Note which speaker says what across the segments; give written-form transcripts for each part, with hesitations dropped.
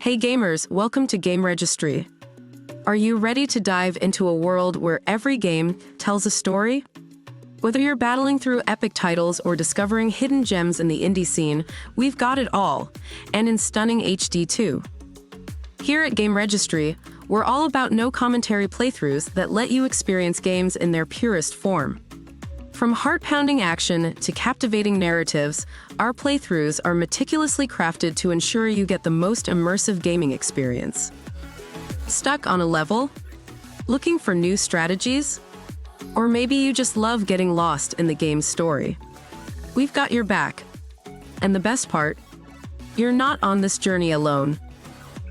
Speaker 1: Hey gamers, welcome to GameRegistry. Are you ready to dive into a world where every game tells a story? Whether you're battling through epic titles or discovering hidden gems in the indie scene, we've got it all, and in stunning HD too. Here at GameRegistry, we're all about no-commentary playthroughs that let you experience games in their purest form. From heart-pounding action to captivating narratives, our playthroughs are meticulously crafted to ensure you get the most immersive gaming experience. Stuck on a level? Looking for new strategies? Or maybe you just love getting lost in the game's story. We've got your back. And the best part? You're not on this journey alone.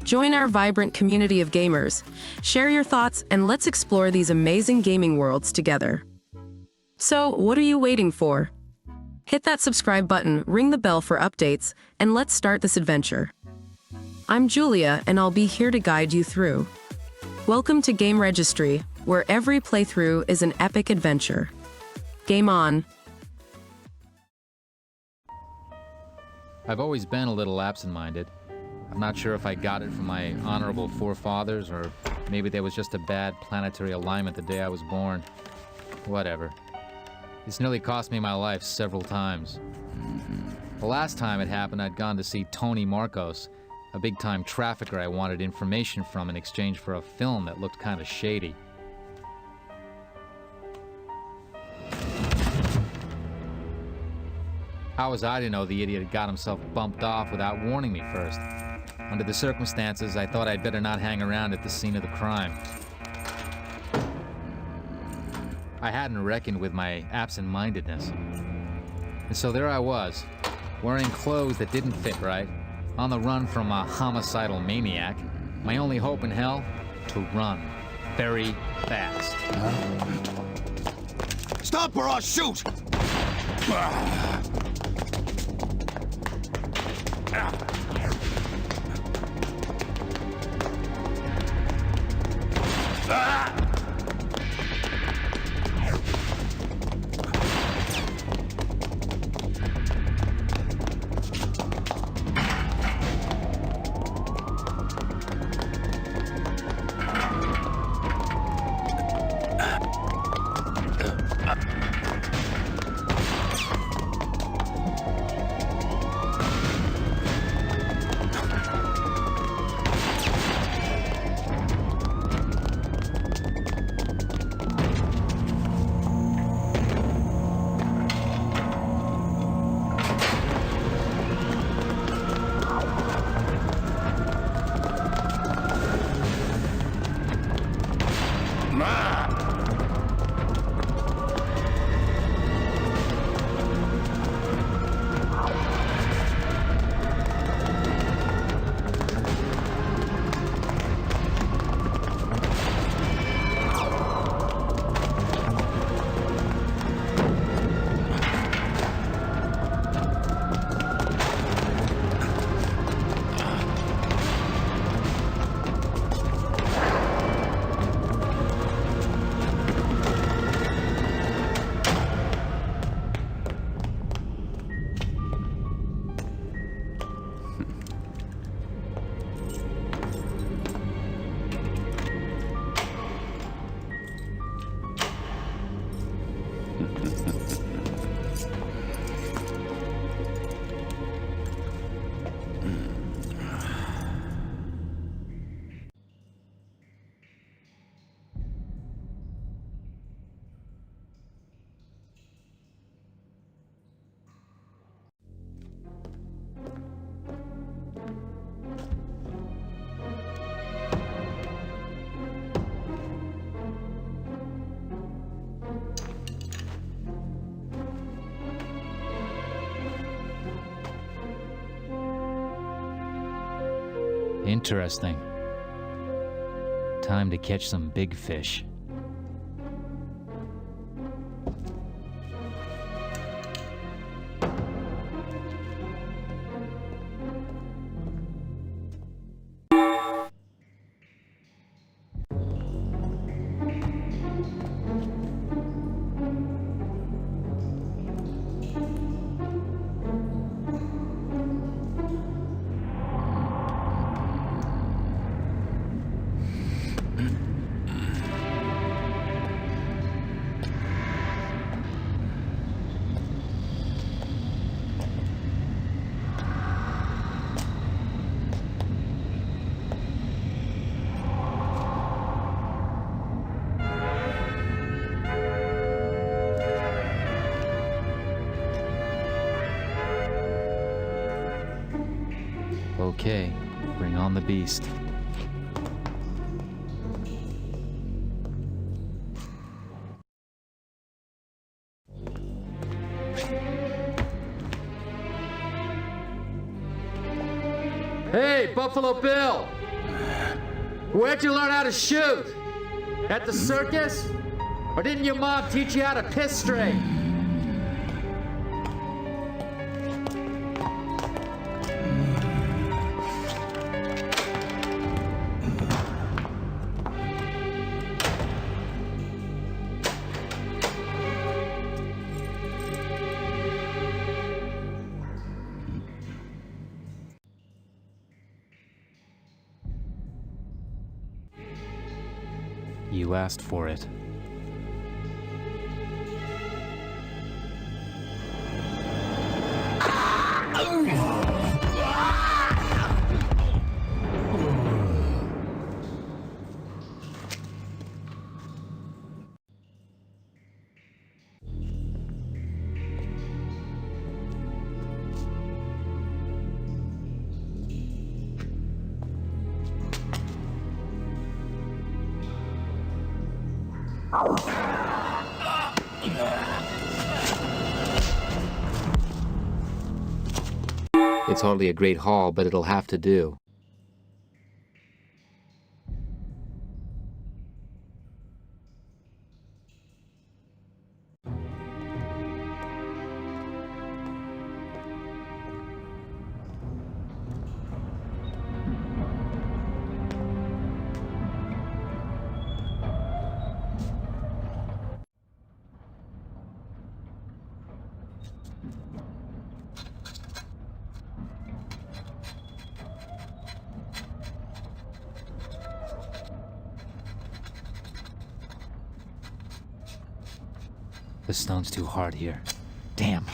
Speaker 1: Join our vibrant community of gamers, share your thoughts, and let's explore these amazing gaming worlds together. So, what are you waiting for? Hit that subscribe button, ring the bell for updates, and let's start this adventure. I'm Julia, and I'll be here to guide you through. Welcome to GameRegistry, where every playthrough is an epic adventure. Game on!
Speaker 2: I've always been a little absent-minded. I'm not sure if I got it from my honorable forefathers, or maybe there was just a bad planetary alignment the day I was born. Whatever. It's nearly cost me my life several times. The last time it happened, I'd gone to see Tony Marcos, a big-time trafficker I wanted information from in exchange for a film that looked kind of shady. How was I to know the idiot had got himself bumped off without warning me first? Under the circumstances, I thought I'd better not hang around at the scene of the crime. I hadn't reckoned with my absent-mindedness. And so there I was, wearing clothes that didn't fit right, on the run from a homicidal maniac. My only hope in hell? To run. Very fast.
Speaker 3: Stop or I'll shoot!
Speaker 2: Interesting. Time to catch some big fish. Okay, bring on the beast. Hey, Buffalo Bill! Where'd you learn how to shoot? At the circus? Or didn't your mom teach you how to piss straight? You asked for it. It's hardly a great haul, but it'll have to do. The stone's too hard here. Damn.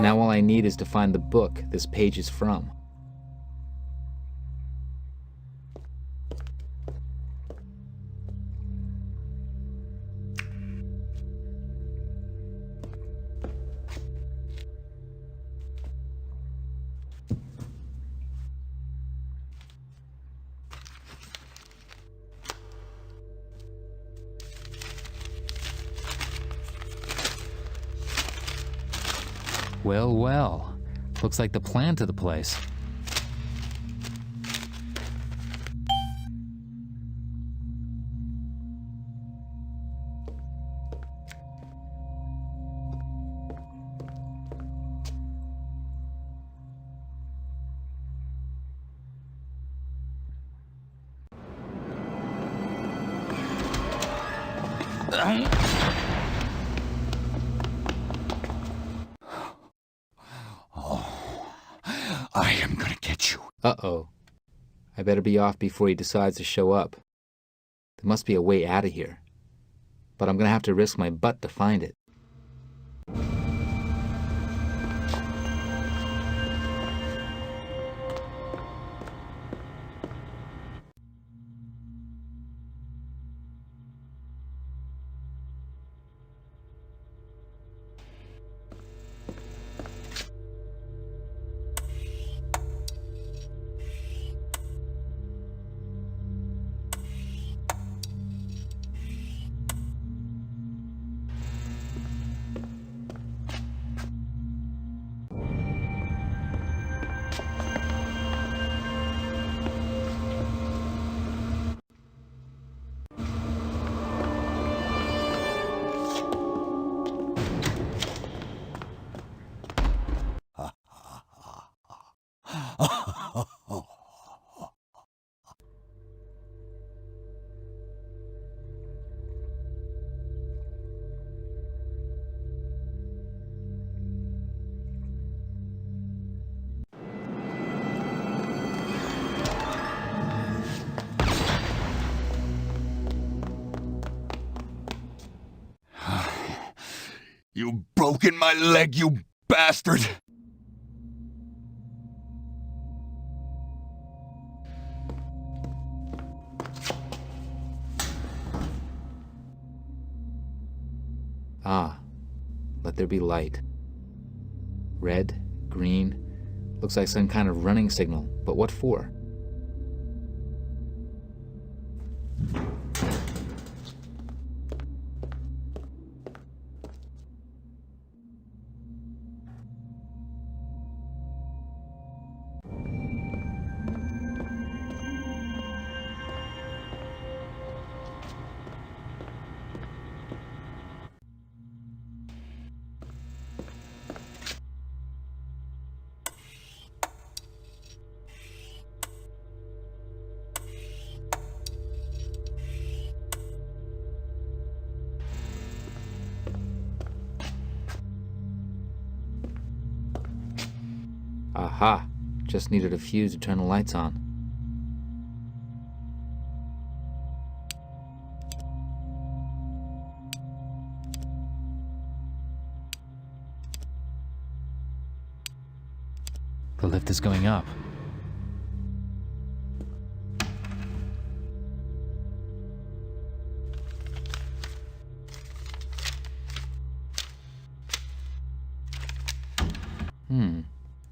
Speaker 2: Now all I need is to find the book this page is from. Well, well. Looks like the plan to the place.
Speaker 3: I am gonna get you.
Speaker 2: Uh-oh. I better be off before he decides to show up. There must be a way out of here. But I'm gonna have to risk my butt to find it.
Speaker 3: You've broken my leg, you bastard!
Speaker 2: Ah, let there be light. Red, green, looks like some kind of running signal, but what for? Aha! Just needed a fuse to turn the lights on. The lift is going up.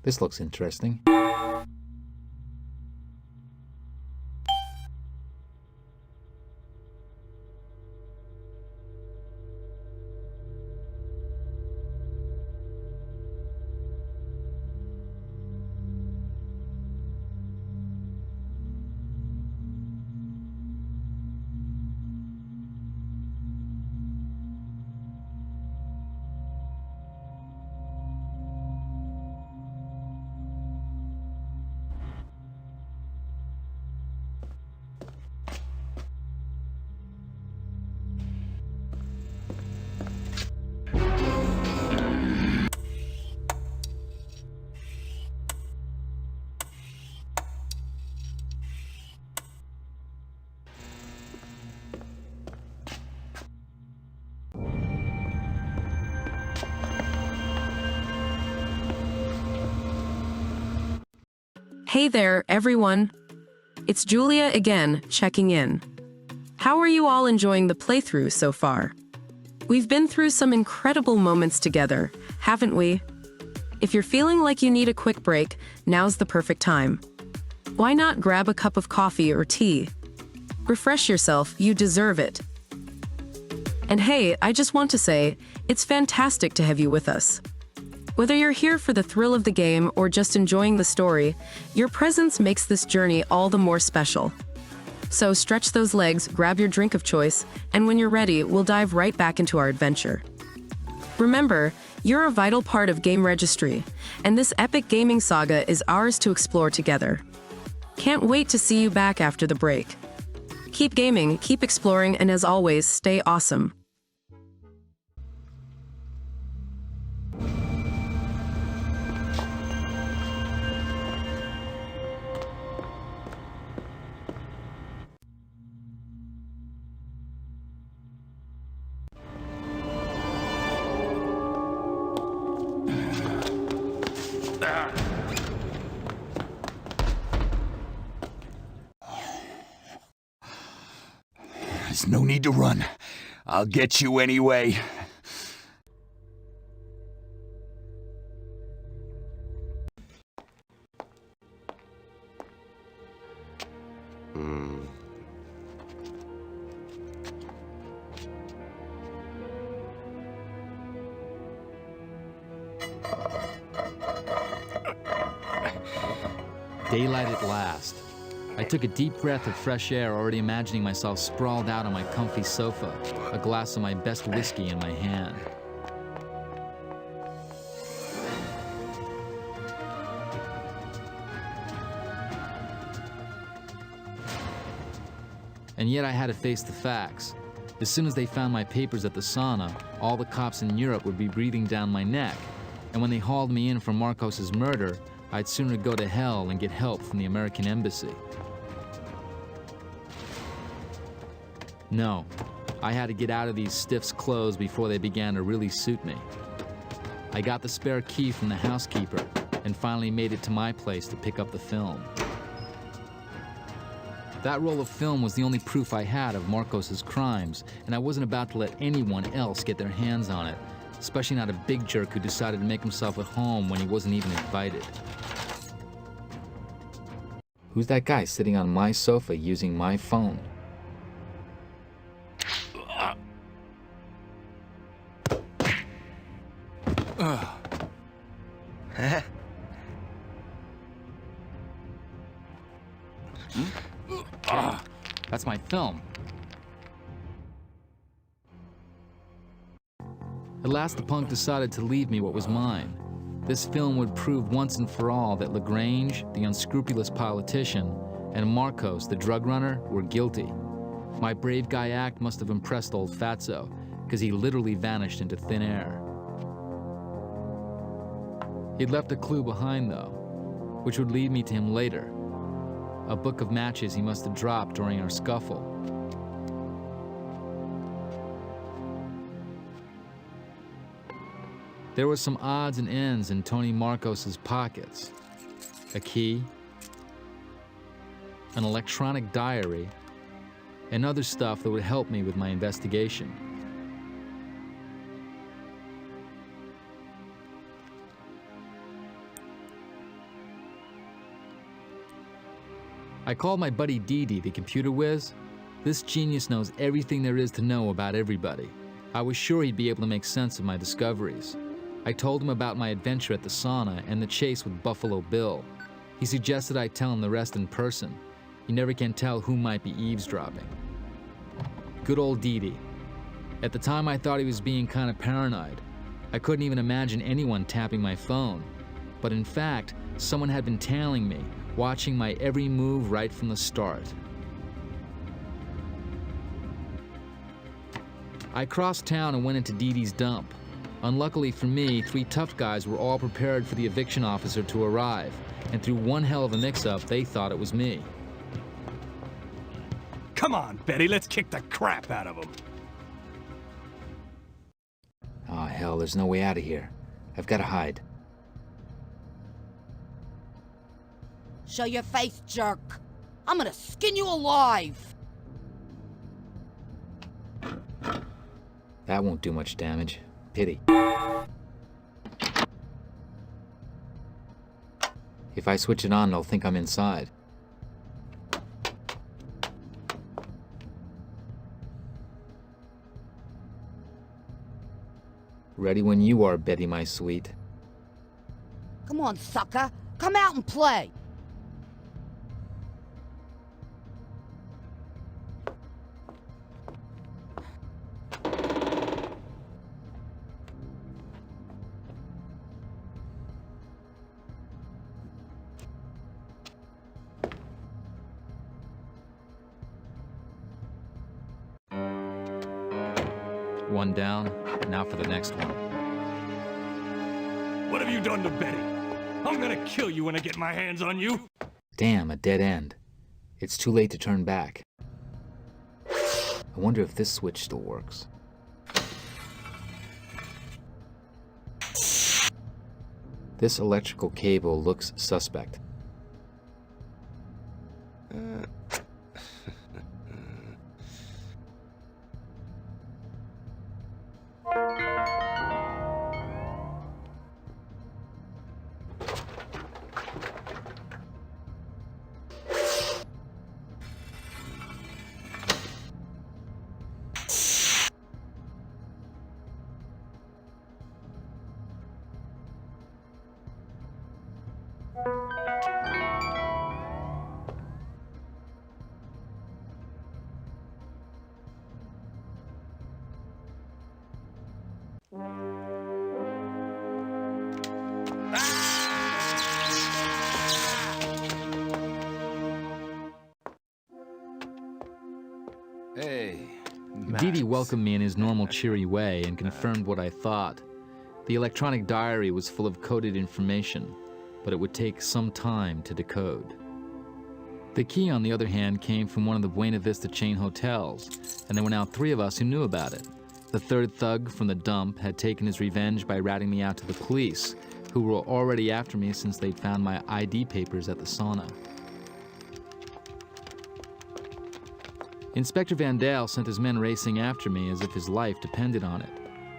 Speaker 2: This looks interesting.
Speaker 1: Hey there, everyone. It's Julia again, checking in. How are you all enjoying the playthrough so far? We've been through some incredible moments together, haven't we? If you're feeling like you need a quick break, now's the perfect time. Why not grab a cup of coffee or tea? Refresh yourself, you deserve it. And hey, I just want to say, it's fantastic to have you with us. Whether you're here for the thrill of the game or just enjoying the story, your presence makes this journey all the more special. So stretch those legs, grab your drink of choice, and when you're ready, we'll dive right back into our adventure. Remember, you're a vital part of GameRegistry, and this epic gaming saga is ours to explore together. Can't wait to see you back after the break. Keep gaming, keep exploring, and as always, stay awesome.
Speaker 3: There's no need to run. I'll get you anyway.
Speaker 2: Daylight at last. I took a deep breath of fresh air, already imagining myself sprawled out on my comfy sofa, a glass of my best whiskey in my hand. And yet I had to face the facts. As soon as they found my papers at the sauna, all the cops in Europe would be breathing down my neck. And when they hauled me in for Marcos's murder, I'd sooner go to hell and get help from the American embassy. No, I had to get out of these stiffs' clothes before they began to really suit me. I got the spare key from the housekeeper and finally made it to my place to pick up the film. That roll of film was the only proof I had of Marcos's crimes, and I wasn't about to let anyone else get their hands on it, especially not a big jerk who decided to make himself at home when he wasn't even invited. Who's that guy sitting on my sofa using my phone? That's my film. At last the punk decided to leave me what was mine. This film would prove once and for all that LaGrange, the unscrupulous politician, and Marcos, the drug runner, were guilty. My brave guy act must have impressed old Fatso, because he literally vanished into thin air. He'd left a clue behind, though, which would lead me to him later. A book of matches he must have dropped during our scuffle. There were some odds and ends in Tony Marcos's pockets. A key, an electronic diary, and other stuff that would help me with my investigation. I called my buddy Didi, the computer whiz. This genius knows everything there is to know about everybody. I was sure he'd be able to make sense of my discoveries. I told him about my adventure at the sauna and the chase with Buffalo Bill. He suggested I tell him the rest in person. You never can tell who might be eavesdropping. Good old Didi. At the time I thought he was being kind of paranoid. I couldn't even imagine anyone tapping my phone. But in fact, someone had been tailing me, watching my every move right from the start. I crossed town and went into Didi's dump. Unluckily for me, 3 tough guys were all prepared for the eviction officer to arrive, and through one hell of a mix-up, they thought it was me.
Speaker 4: Come on, Betty, let's kick the crap out of him.
Speaker 2: Oh, hell, there's no way out of here. I've got to hide.
Speaker 5: Show your face, jerk. I'm gonna skin you alive.
Speaker 2: That won't do much damage. Pity. If I switch it on, they'll think I'm inside. Ready when you are, Betty, my sweet.
Speaker 5: Come on, sucker. Come out and play.
Speaker 2: One down, now for the next one.
Speaker 4: What have you done to Betty? I'm gonna kill you when I get my hands on you.
Speaker 2: Damn, a dead end. It's too late to turn back. I wonder if this switch still works. This electrical cable looks suspect.
Speaker 3: Hey,
Speaker 2: Didi welcomed me in his normal cheery way and confirmed what I thought. The electronic diary was full of coded information, but it would take some time to decode. The key, on the other hand, came from one of the Buena Vista chain hotels, and there were now 3 of us who knew about it. The third thug from the dump had taken his revenge by ratting me out to the police, who were already after me since they'd found my ID papers at the sauna. Inspector Van Dale sent his men racing after me as if his life depended on it,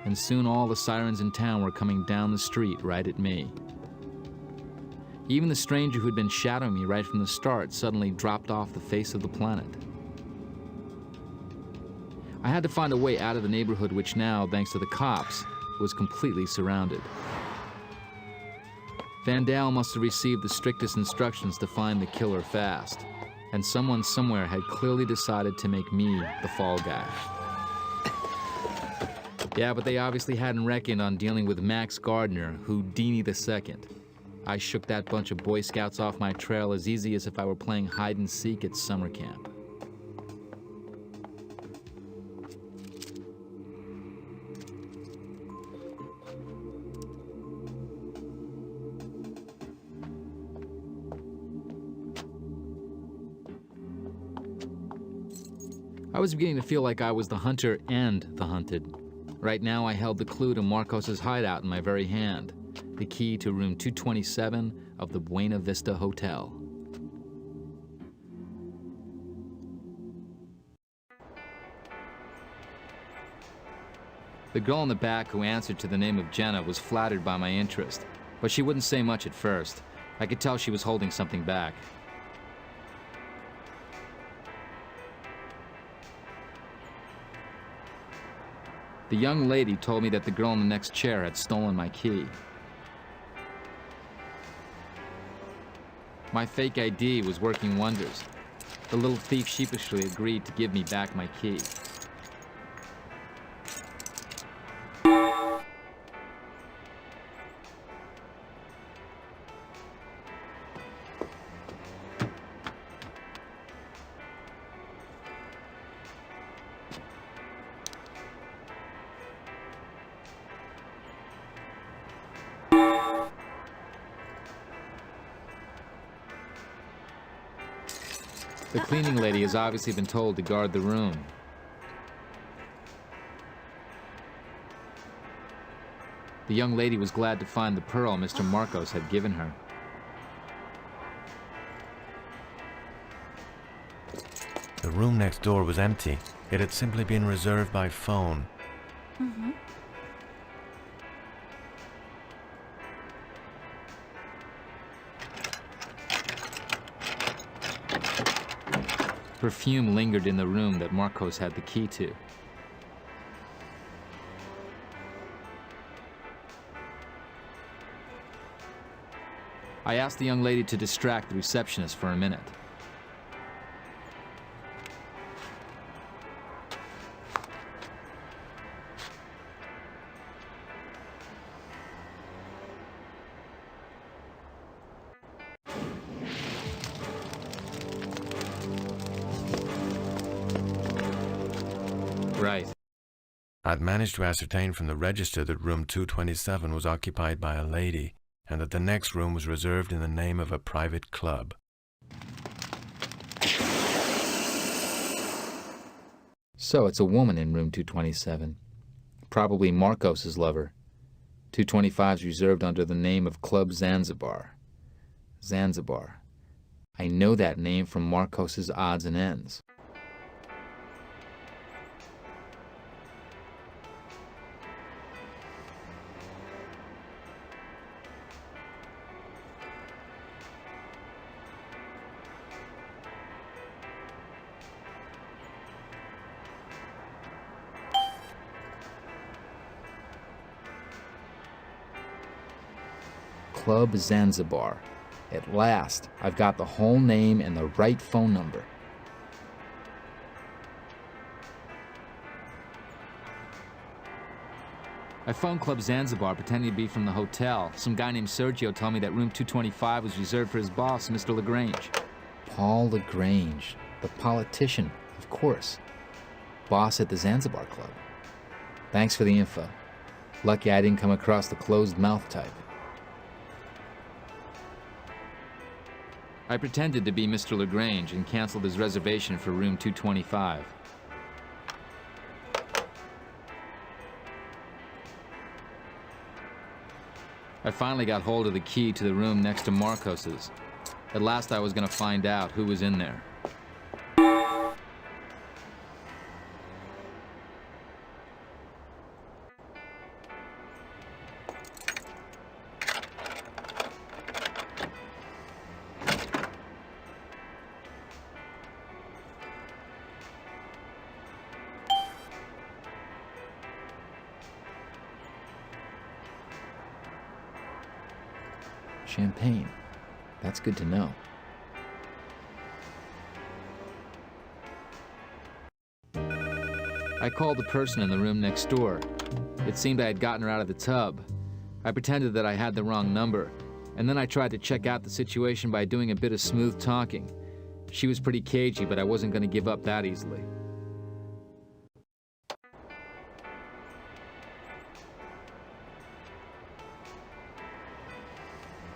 Speaker 2: and soon all the sirens in town were coming down the street right at me. Even the stranger who'd been shadowing me right from the start suddenly dropped off the face of the planet. I had to find a way out of the neighborhood, which now, thanks to the cops, was completely surrounded. Van Dale must have received the strictest instructions to find the killer fast, and someone somewhere had clearly decided to make me the fall guy. Yeah, but they obviously hadn't reckoned on dealing with Max Gardner, Houdini II. I shook that bunch of Boy Scouts off my trail as easy as if I were playing hide and seek at summer camp. I was beginning to feel like I was the hunter and the hunted. Right now I held the clue to Marcos's hideout in my very hand, the key to room 227 of the Buena Vista Hotel. The girl in the back who answered to the name of Jenna was flattered by my interest, but she wouldn't say much at first. I could tell she was holding something back. The young lady told me that the girl in the next chair had stolen my key. My fake ID was working wonders. The little thief sheepishly agreed to give me back my key. The cleaning lady has obviously been told to guard the room. The young lady was glad to find the pearl Mr. Marcos had given her.
Speaker 6: The room next door was empty. It had simply been reserved by phone.
Speaker 2: Perfume lingered in the room that Marcos had the key to. I asked the young lady to distract the receptionist for a minute. Right.
Speaker 6: I'd managed to ascertain from the register that room 227 was occupied by a lady, and that the next room was reserved in the name of a private club.
Speaker 2: So it's a woman in room 227. Probably Marcos's lover. 225's reserved under the name of Club Zanzibar. Zanzibar. I know that name from Marcos's odds and ends. Club Zanzibar. At last, I've got the whole name and the right phone number. I phoned Club Zanzibar pretending to be from the hotel. Some guy named Sergio told me that room 225 was reserved for his boss, Mr. LaGrange. Paul LaGrange, the politician, of course. boss at the Zanzibar Club. Thanks for the info. Lucky I didn't come across the closed mouth type. I pretended to be Mr. LaGrange and canceled his reservation for room 225. I finally got hold of the key to the room next to Marcos's. At last I was going to find out who was in there. Champagne. That's good to know. I called the person in the room next door. It seemed I had gotten her out of the tub. I pretended that I had the wrong number, and then I tried to check out the situation by doing a bit of smooth talking. She was pretty cagey, but I wasn't going to give up that easily.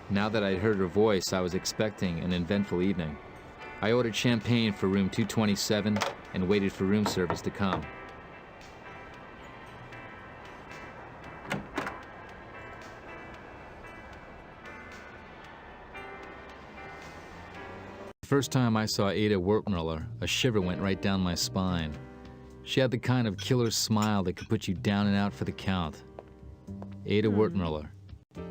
Speaker 2: Now that I'd heard her voice, I was expecting an eventful evening. I ordered champagne for room 227 and waited for room service to come. The first time I saw Ada Wertmuller, a shiver went right down my spine. She had the kind of killer smile that could put you down and out for the count. Ada Wertmuller,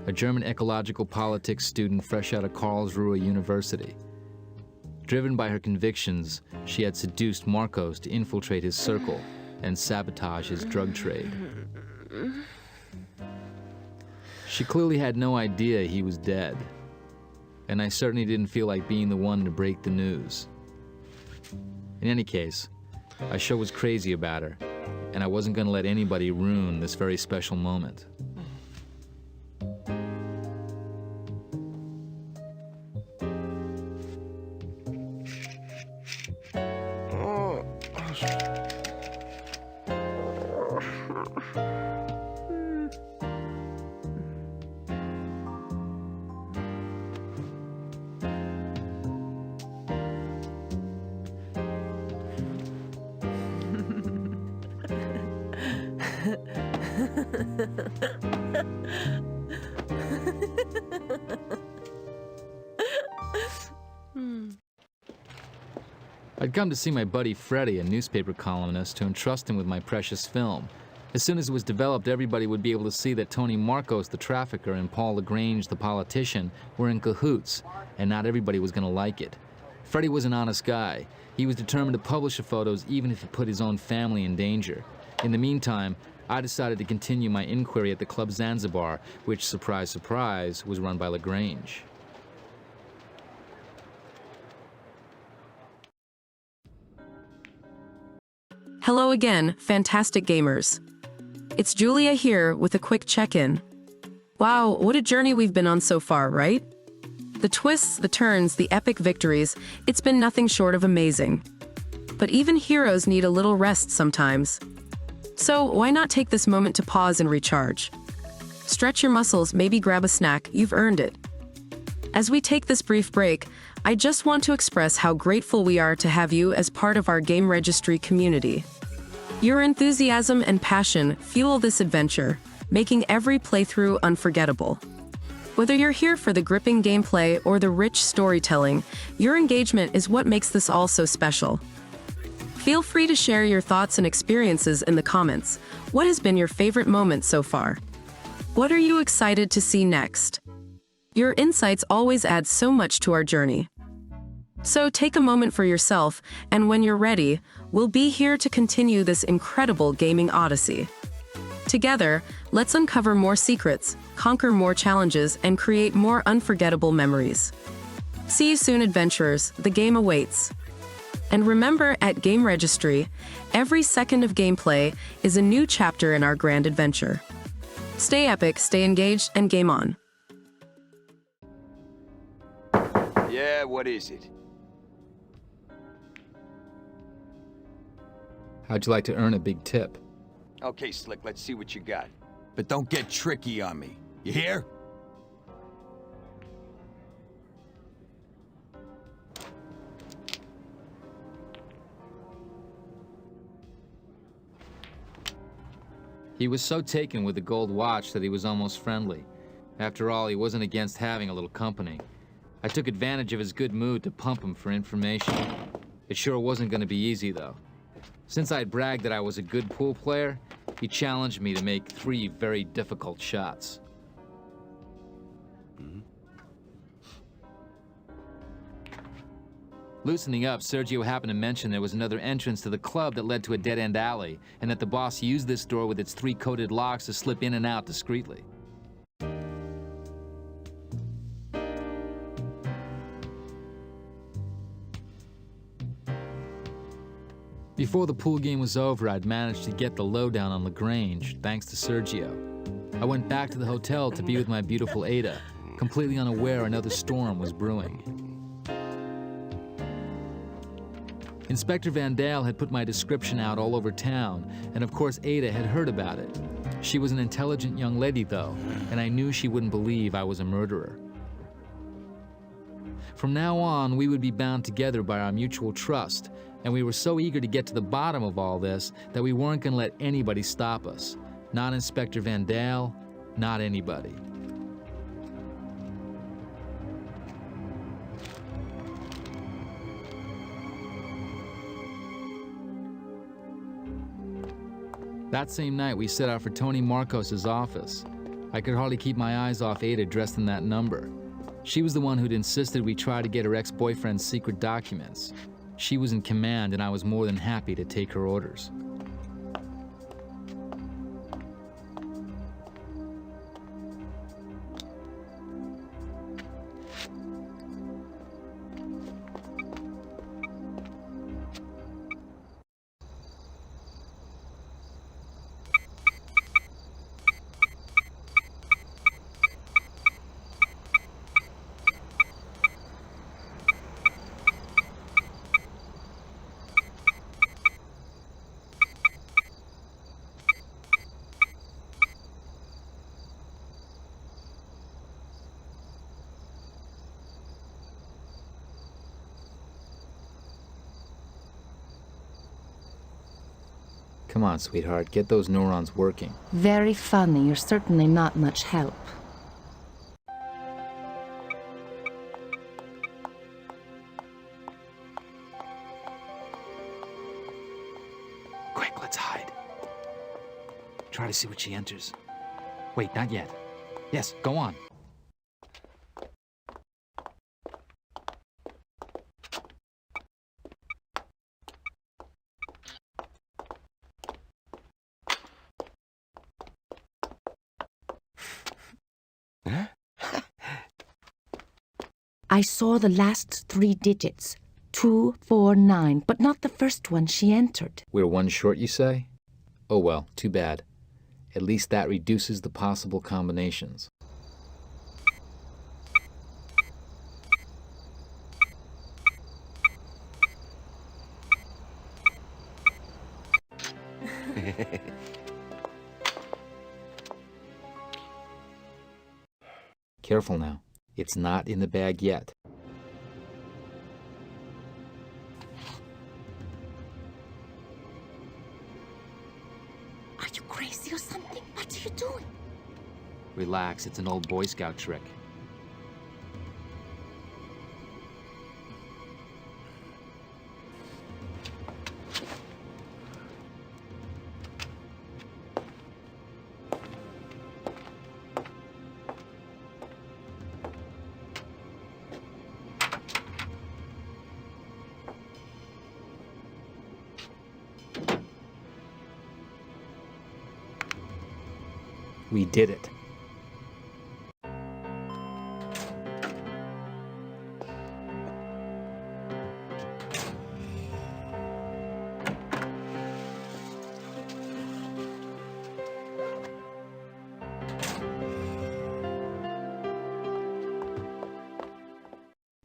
Speaker 2: a German ecological politics student fresh out of Karlsruhe University. Driven by her convictions, she had seduced Marcos to infiltrate his circle and sabotage his drug trade. She clearly had no idea he was dead, and I certainly didn't feel like being the one to break the news. In any case, I sure was crazy about her, and I wasn't going to let anybody ruin this very special moment. I'd come to see my buddy Freddie, a newspaper columnist, to entrust him with my precious film. As soon as it was developed, everybody would be able to see that Tony Marcos, the trafficker, and Paul LaGrange, the politician, were in cahoots, and not everybody was going to like it. Freddie was an honest guy. He was determined to publish the photos even if it put his own family in danger. In the meantime, I decided to continue my inquiry at the Club Zanzibar, which, surprise, surprise, was run by LaGrange.
Speaker 1: Hello again, fantastic gamers. It's Julia here with a quick check-in. Wow, what a journey we've been on so far, right? The twists, the turns, the epic victories, it's been nothing short of amazing. But even heroes need a little rest sometimes. So why not take this moment to pause and recharge? Stretch your muscles, maybe grab a snack, you've earned it. As we take this brief break, I just want to express how grateful we are to have you as part of our GameRegistry community. Your enthusiasm and passion fuel this adventure, making every playthrough unforgettable. Whether you're here for the gripping gameplay or the rich storytelling, your engagement is what makes this all so special. Feel free to share your thoughts and experiences in the comments. What has been your favorite moment so far? What are you excited to see next? Your insights always add so much to our journey. So take a moment for yourself, and when you're ready, we'll be here to continue this incredible gaming odyssey. Together, let's uncover more secrets, conquer more challenges, and create more unforgettable memories. See you soon, adventurers. The game awaits. And remember, at GameRegistry, every second of gameplay is a new chapter in our grand adventure. Stay epic, stay engaged, and game on.
Speaker 3: Yeah, what is it?
Speaker 2: How'd you like to earn a big tip?
Speaker 3: Okay, Slick, let's see what you got. But don't get tricky on me. You hear?
Speaker 2: He was so taken with the gold watch that he was almost friendly. After all, he wasn't against having a little company. I took advantage of his good mood to pump him for information. It sure wasn't going to be easy, though. Since I'd bragged that I was a good pool player, he challenged me to make 3 very difficult shots. Loosening up, Sergio happened to mention there was another entrance to the club that led to a dead-end alley, and that the boss used this door with its 3 coated locks to slip in and out discreetly. Before the pool game was over, I'd managed to get the lowdown on LaGrange, thanks to Sergio. I went back to the hotel to be with my beautiful Ada, completely unaware another storm was brewing. Inspector Van Dale had put my description out all over town, and of course Ada had heard about it. She was an intelligent young lady, though, and I knew she wouldn't believe I was a murderer. From now on, we would be bound together by our mutual trust, and we were so eager to get to the bottom of all this that we weren't going to let anybody stop us. Not Inspector Van Dale, not anybody. That same night, we set out for Tony Marcos's office. I could hardly keep my eyes off Ada dressed in that number. She was the one who'd insisted we try to get her ex-boyfriend's secret documents. She was in command, and I was more than happy to take her orders. Come on, sweetheart, get those neurons working.
Speaker 7: Very funny. You're certainly not much help.
Speaker 2: Quick, let's hide. Try to see what she enters. Wait, not yet. Yes, go on.
Speaker 7: I saw the last 3 digits. 249, but not the first one she entered.
Speaker 2: We're one short, you say? Oh well, too bad. At least that reduces the possible combinations. Careful now. It's not in the bag yet.
Speaker 7: Are you crazy or something? What are you doing?
Speaker 2: Relax, it's an old Boy Scout trick. We did it.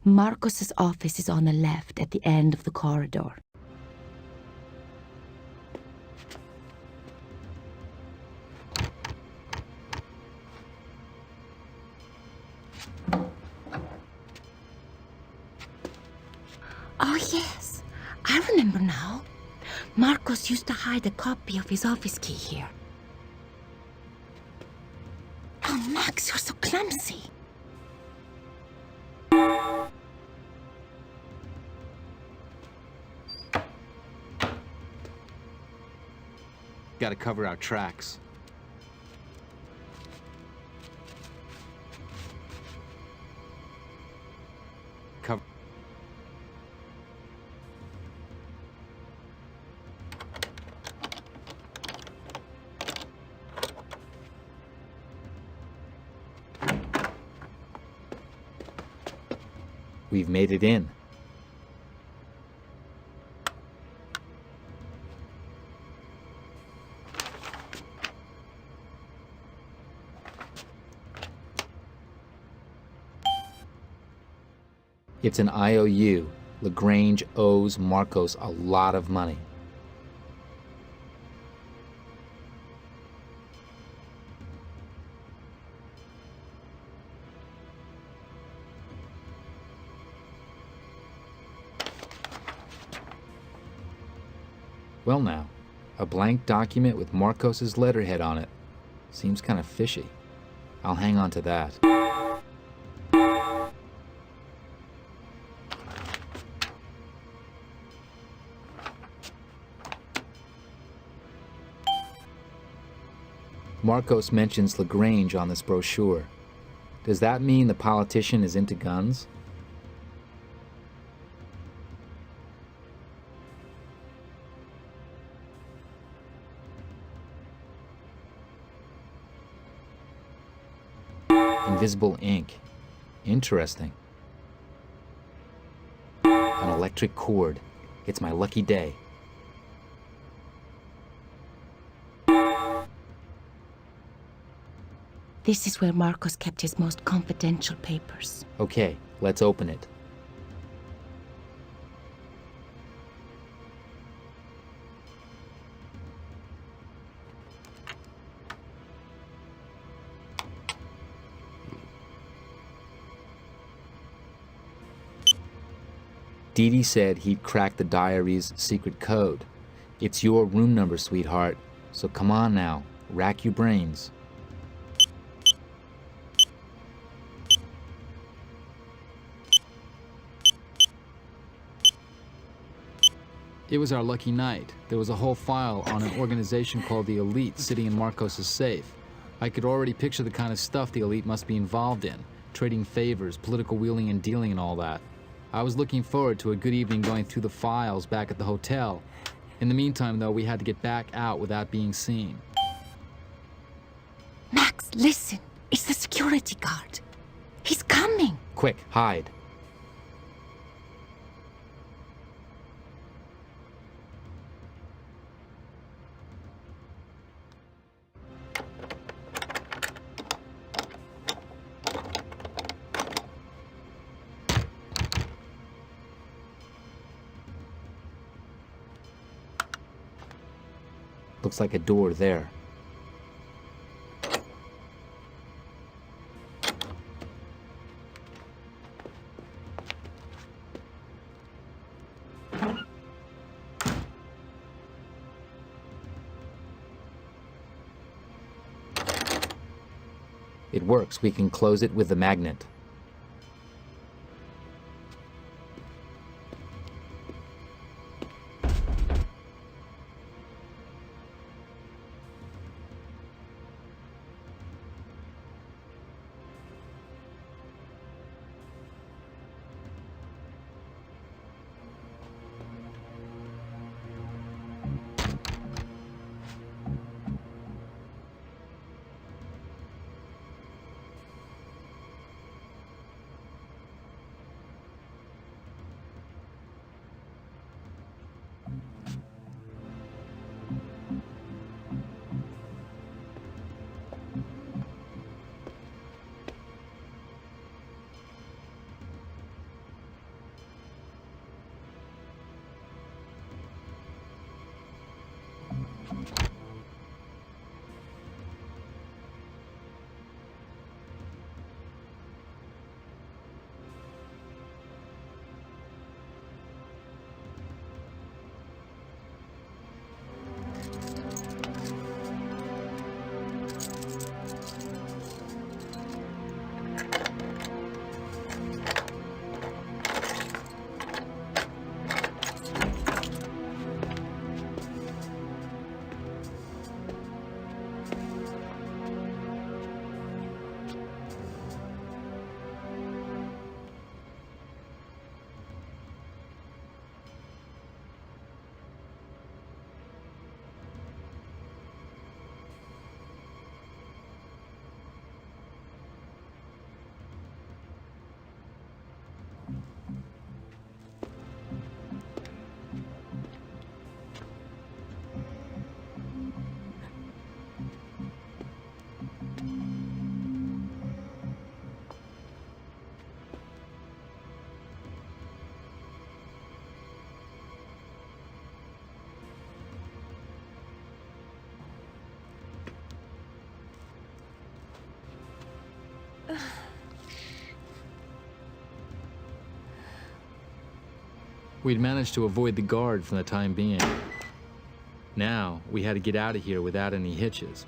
Speaker 7: Marcos's office is on the left at the end of the corridor. I remember now. Marcos used to hide a copy of his office key here. Oh, Max, you're so clumsy.
Speaker 2: Gotta cover our tracks. Cover. We've made it in. It's an IOU. LaGrange owes Marcos a lot of money. Well now, a blank document with Marcos's letterhead on it. Seems kind of fishy. I'll hang on to that. Marcos mentions LaGrange on this brochure. Does that mean the politician is into guns? Invisible ink. Interesting. An electric cord. It's my lucky day.
Speaker 7: This is where Marcos kept his most confidential papers.
Speaker 2: Okay, let's open it. Dee Dee said he'd cracked the diary's secret code. It's your room number, sweetheart. So come on now, rack your brains. It was our lucky night. There was a whole file on an organization called the Elite sitting in Marcos's safe. I could already picture the kind of stuff the Elite must be involved in. Trading favors, political wheeling and dealing and all that. I was looking forward to a good evening going through the files back at the hotel. In the meantime, though, we had to get back out without being seen.
Speaker 7: Max, listen. It's the security guard. He's coming.
Speaker 2: Quick, hide. Looks like a door there. It works. We can close it with the magnet. We'd managed to avoid the guard for the time being. Now, we had to get out of here without any hitches.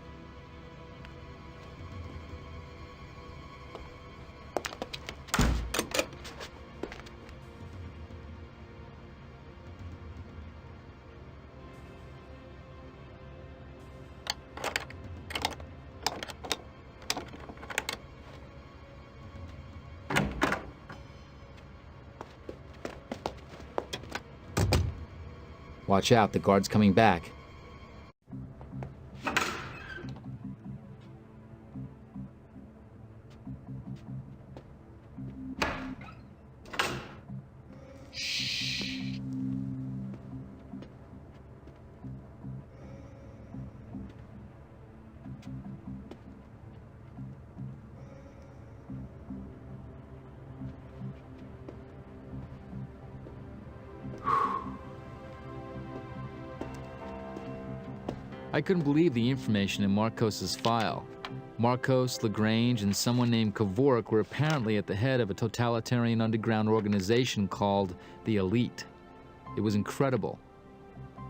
Speaker 2: Watch out, the guard's coming back. I couldn't believe the information in Marcos's file. Marcos, Lagrange, and someone named Kevork were apparently at the head of a totalitarian underground organization called the Elite. It was incredible.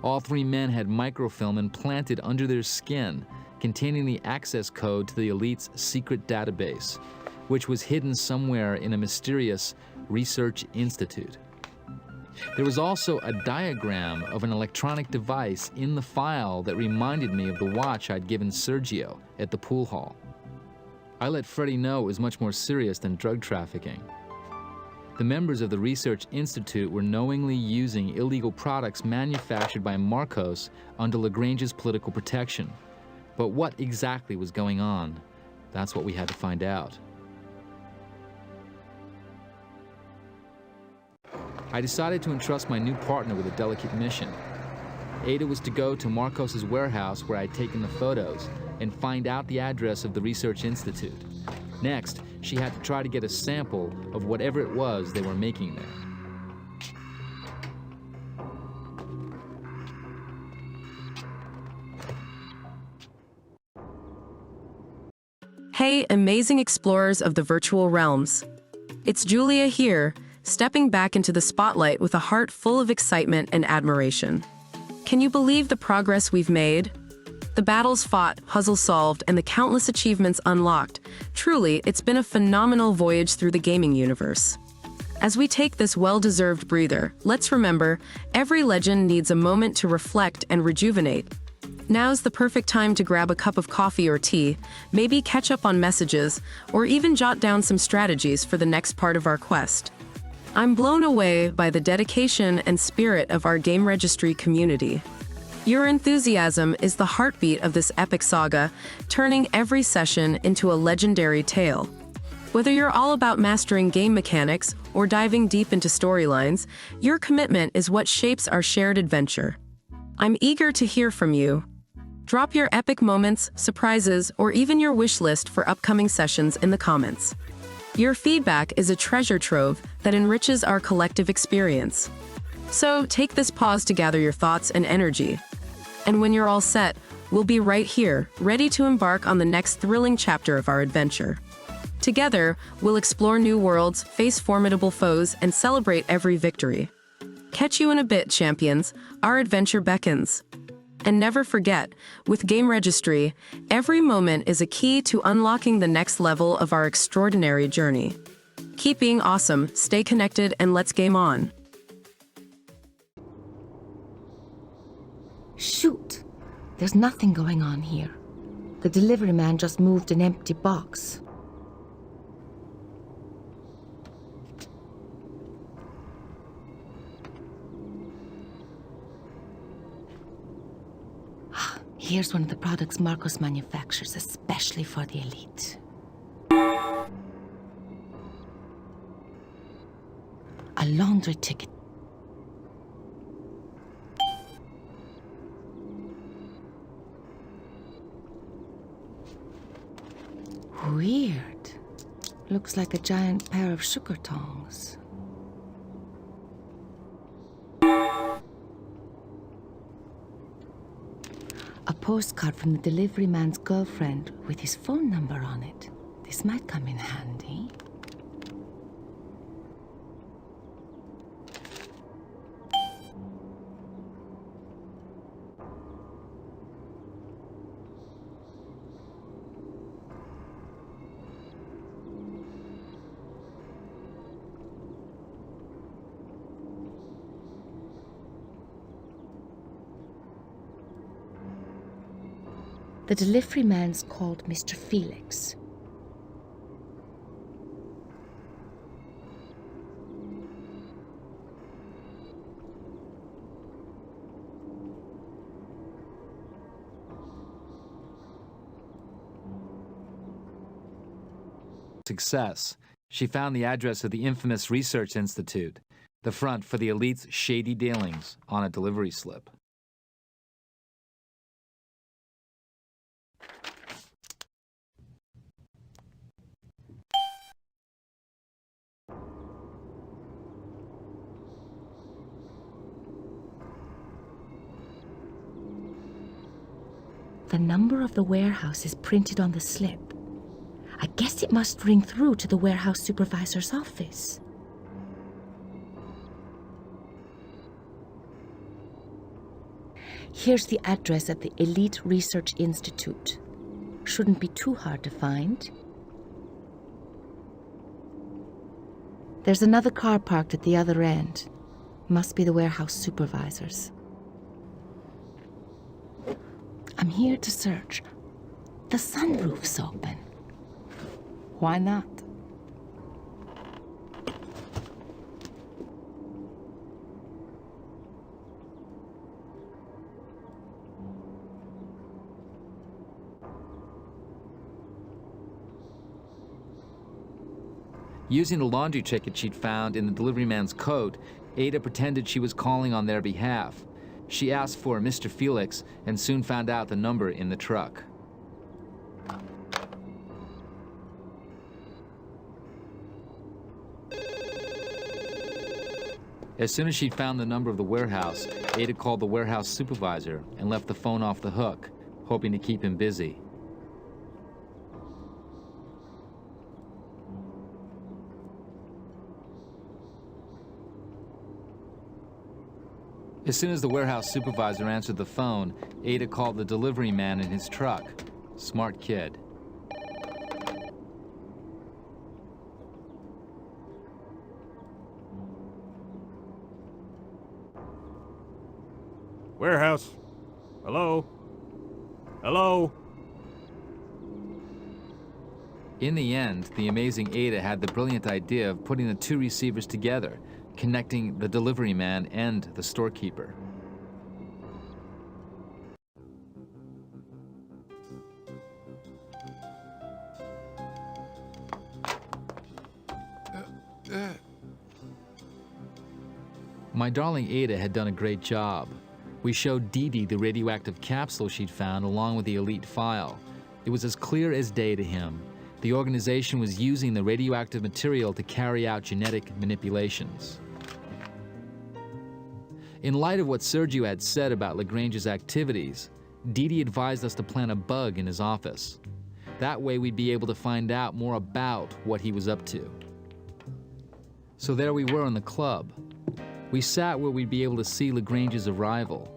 Speaker 2: All three men had microfilm implanted under their skin, containing the access code to the Elite's secret database, which was hidden somewhere in a mysterious research institute. There was also a diagram of an electronic device in the file that reminded me of the watch I'd given Sergio at the pool hall. I let Freddie know it was much more serious than drug trafficking. The members of the Research Institute were knowingly using illegal products manufactured by Marcos under Lagrange's political protection. But what exactly was going on? That's what we had to find out. I decided to entrust my new partner with a delicate mission. Ada was to go to Marcos's warehouse where I'd taken the photos and find out the address of the Research Institute. Next, she had to try to get a sample of whatever it was they were making there.
Speaker 1: Hey, amazing explorers of the virtual realms. It's Julia here, stepping back into the spotlight with a heart full of excitement and admiration. Can you believe the progress we've made? The battles fought, puzzles solved, and the countless achievements unlocked. Truly, it's been a phenomenal voyage through the gaming universe. As we take this well-deserved breather, let's remember, every legend needs a moment to reflect and rejuvenate. Now's the perfect time to grab a cup of coffee or tea, maybe catch up on messages, or even jot down some strategies for the next part of our quest. I'm blown away by the dedication and spirit of our GameRegistry community. Your enthusiasm is the heartbeat of this epic saga, turning every session into a legendary tale. Whether you're all about mastering game mechanics or diving deep into storylines, your commitment is what shapes our shared adventure. I'm eager to hear from you. Drop your epic moments, surprises, or even your wish list for upcoming sessions in the comments. Your feedback is a treasure trove that enriches our collective experience. So take this pause to gather your thoughts and energy. And when you're all set, we'll be right here, ready to embark on the next thrilling chapter of our adventure. Together, we'll explore new worlds, face formidable foes, and celebrate every victory. Catch you in a bit, champions. Our adventure beckons. And never forget, with GameRegistry, every moment is a key to unlocking the next level of our extraordinary journey. Keep being awesome, stay connected, and let's game on.
Speaker 7: Shoot! There's nothing going on here. The delivery man just moved an empty box. Here's one of the products Marcos manufactures, especially for the Elite. A laundry ticket. Weird. Looks like a giant pair of sugar tongs. A postcard from the delivery man's girlfriend with his phone number on it. This might come in handy. The delivery man's called Mr. Felix.
Speaker 2: Success. She found the address of the infamous Research Institute, the front for the elite's shady dealings, on a delivery slip.
Speaker 7: The number of the warehouse is printed on the slip. I guess it must ring through to the warehouse supervisor's office. Here's the address at the Elite Research Institute. Shouldn't be too hard to find. There's another car parked at the other end. Must be the warehouse supervisor's. I'm here to search. The sunroof's open. Why not?
Speaker 2: Using the laundry ticket she'd found in the delivery man's coat, Ada pretended she was calling on their behalf. She asked for Mr. Felix and soon found out the number in the truck. As soon as she'd found the number of the warehouse, Ada called the warehouse supervisor and left the phone off the hook, hoping to keep him busy. As soon as the warehouse supervisor answered the phone, Ada called the delivery man in his truck. Smart kid.
Speaker 4: Warehouse. Hello? Hello?
Speaker 2: In the end, the amazing Ada had the brilliant idea of putting the two receivers together, connecting the delivery man and the storekeeper. My darling Ada had done a great job. We showed Dee Dee the radioactive capsule she'd found along with the elite file. It was as clear as day to him. The organization was using the radioactive material to carry out genetic manipulations. In light of what Sergio had said about Lagrange's activities, Dee Dee advised us to plant a bug in his office. That way we'd be able to find out more about what he was up to. So there we were in the club. We sat where we'd be able to see Lagrange's arrival.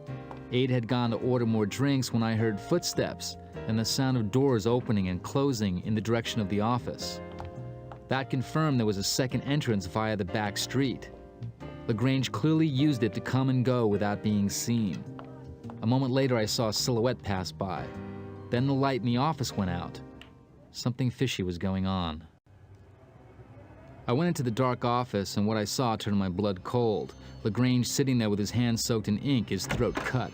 Speaker 2: Ada had gone to order more drinks when I heard footsteps and the sound of doors opening and closing in the direction of the office. That confirmed there was a second entrance via the back street. Lagrange clearly used it to come and go without being seen. A moment later, I saw a silhouette pass by. Then the light in the office went out. Something fishy was going on. I went into the dark office, and what I saw turned my blood cold. Lagrange sitting there with his hands soaked in ink, his throat cut.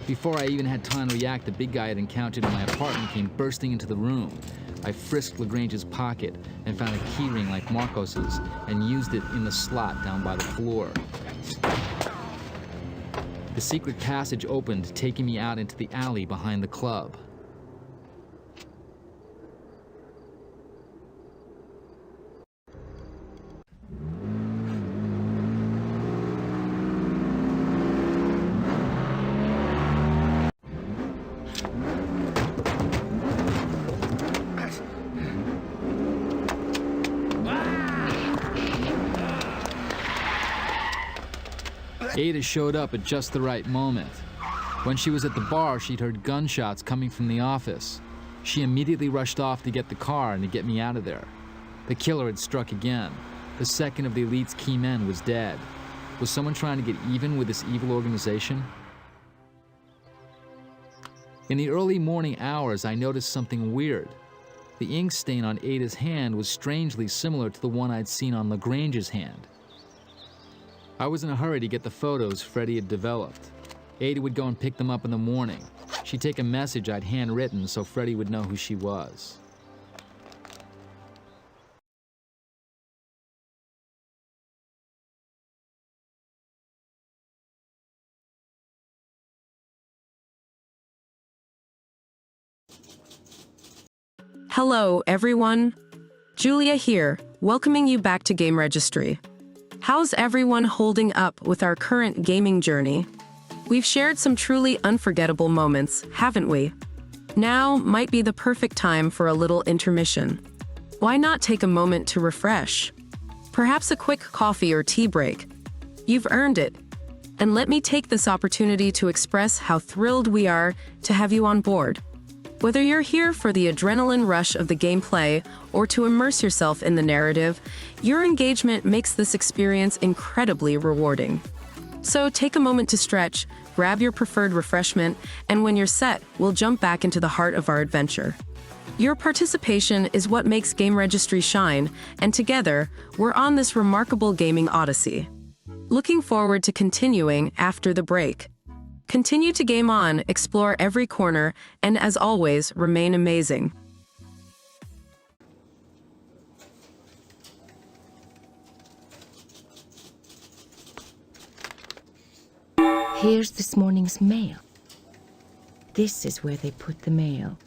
Speaker 2: Before I even had time to react, the big guy I had encountered in my apartment came bursting into the room. I frisked Lagrange's pocket and found a keyring like Marcos's and used it in the slot down by the floor. The secret passage opened, taking me out into the alley behind the club. Ada showed up at just the right moment. When she was at the bar, she'd heard gunshots coming from the office. She immediately rushed off to get the car and to get me out of there. The killer had struck again. The second of the elite's key men was dead. Was someone trying to get even with this evil organization? In the early morning hours, I noticed something weird. The ink stain on Ada's hand was strangely similar to the one I'd seen on LaGrange's hand. I was in a hurry to get the photos Freddie had developed. Ada would go and pick them up in the morning. She'd take a message I'd handwritten so Freddie would know who she was.
Speaker 1: Hello, everyone. Julia here, welcoming you back to GameRegistry. How's everyone holding up with our current gaming journey? We've shared some truly unforgettable moments, haven't we? Now might be the perfect time for a little intermission. Why not take a moment to refresh? Perhaps a quick coffee or tea break. You've earned it. And let me take this opportunity to express how thrilled we are to have you on board. Whether you're here for the adrenaline rush of the gameplay or to immerse yourself in the narrative, your engagement makes this experience incredibly rewarding. So take a moment to stretch, grab your preferred refreshment, and when you're set, we'll jump back into the heart of our adventure. Your participation is what makes GameRegistry shine, and together, we're on this remarkable gaming odyssey. Looking forward to continuing after the break. Continue to game on, explore every corner, and as always, remain amazing.
Speaker 7: Here's this morning's mail. This is where they put the mail.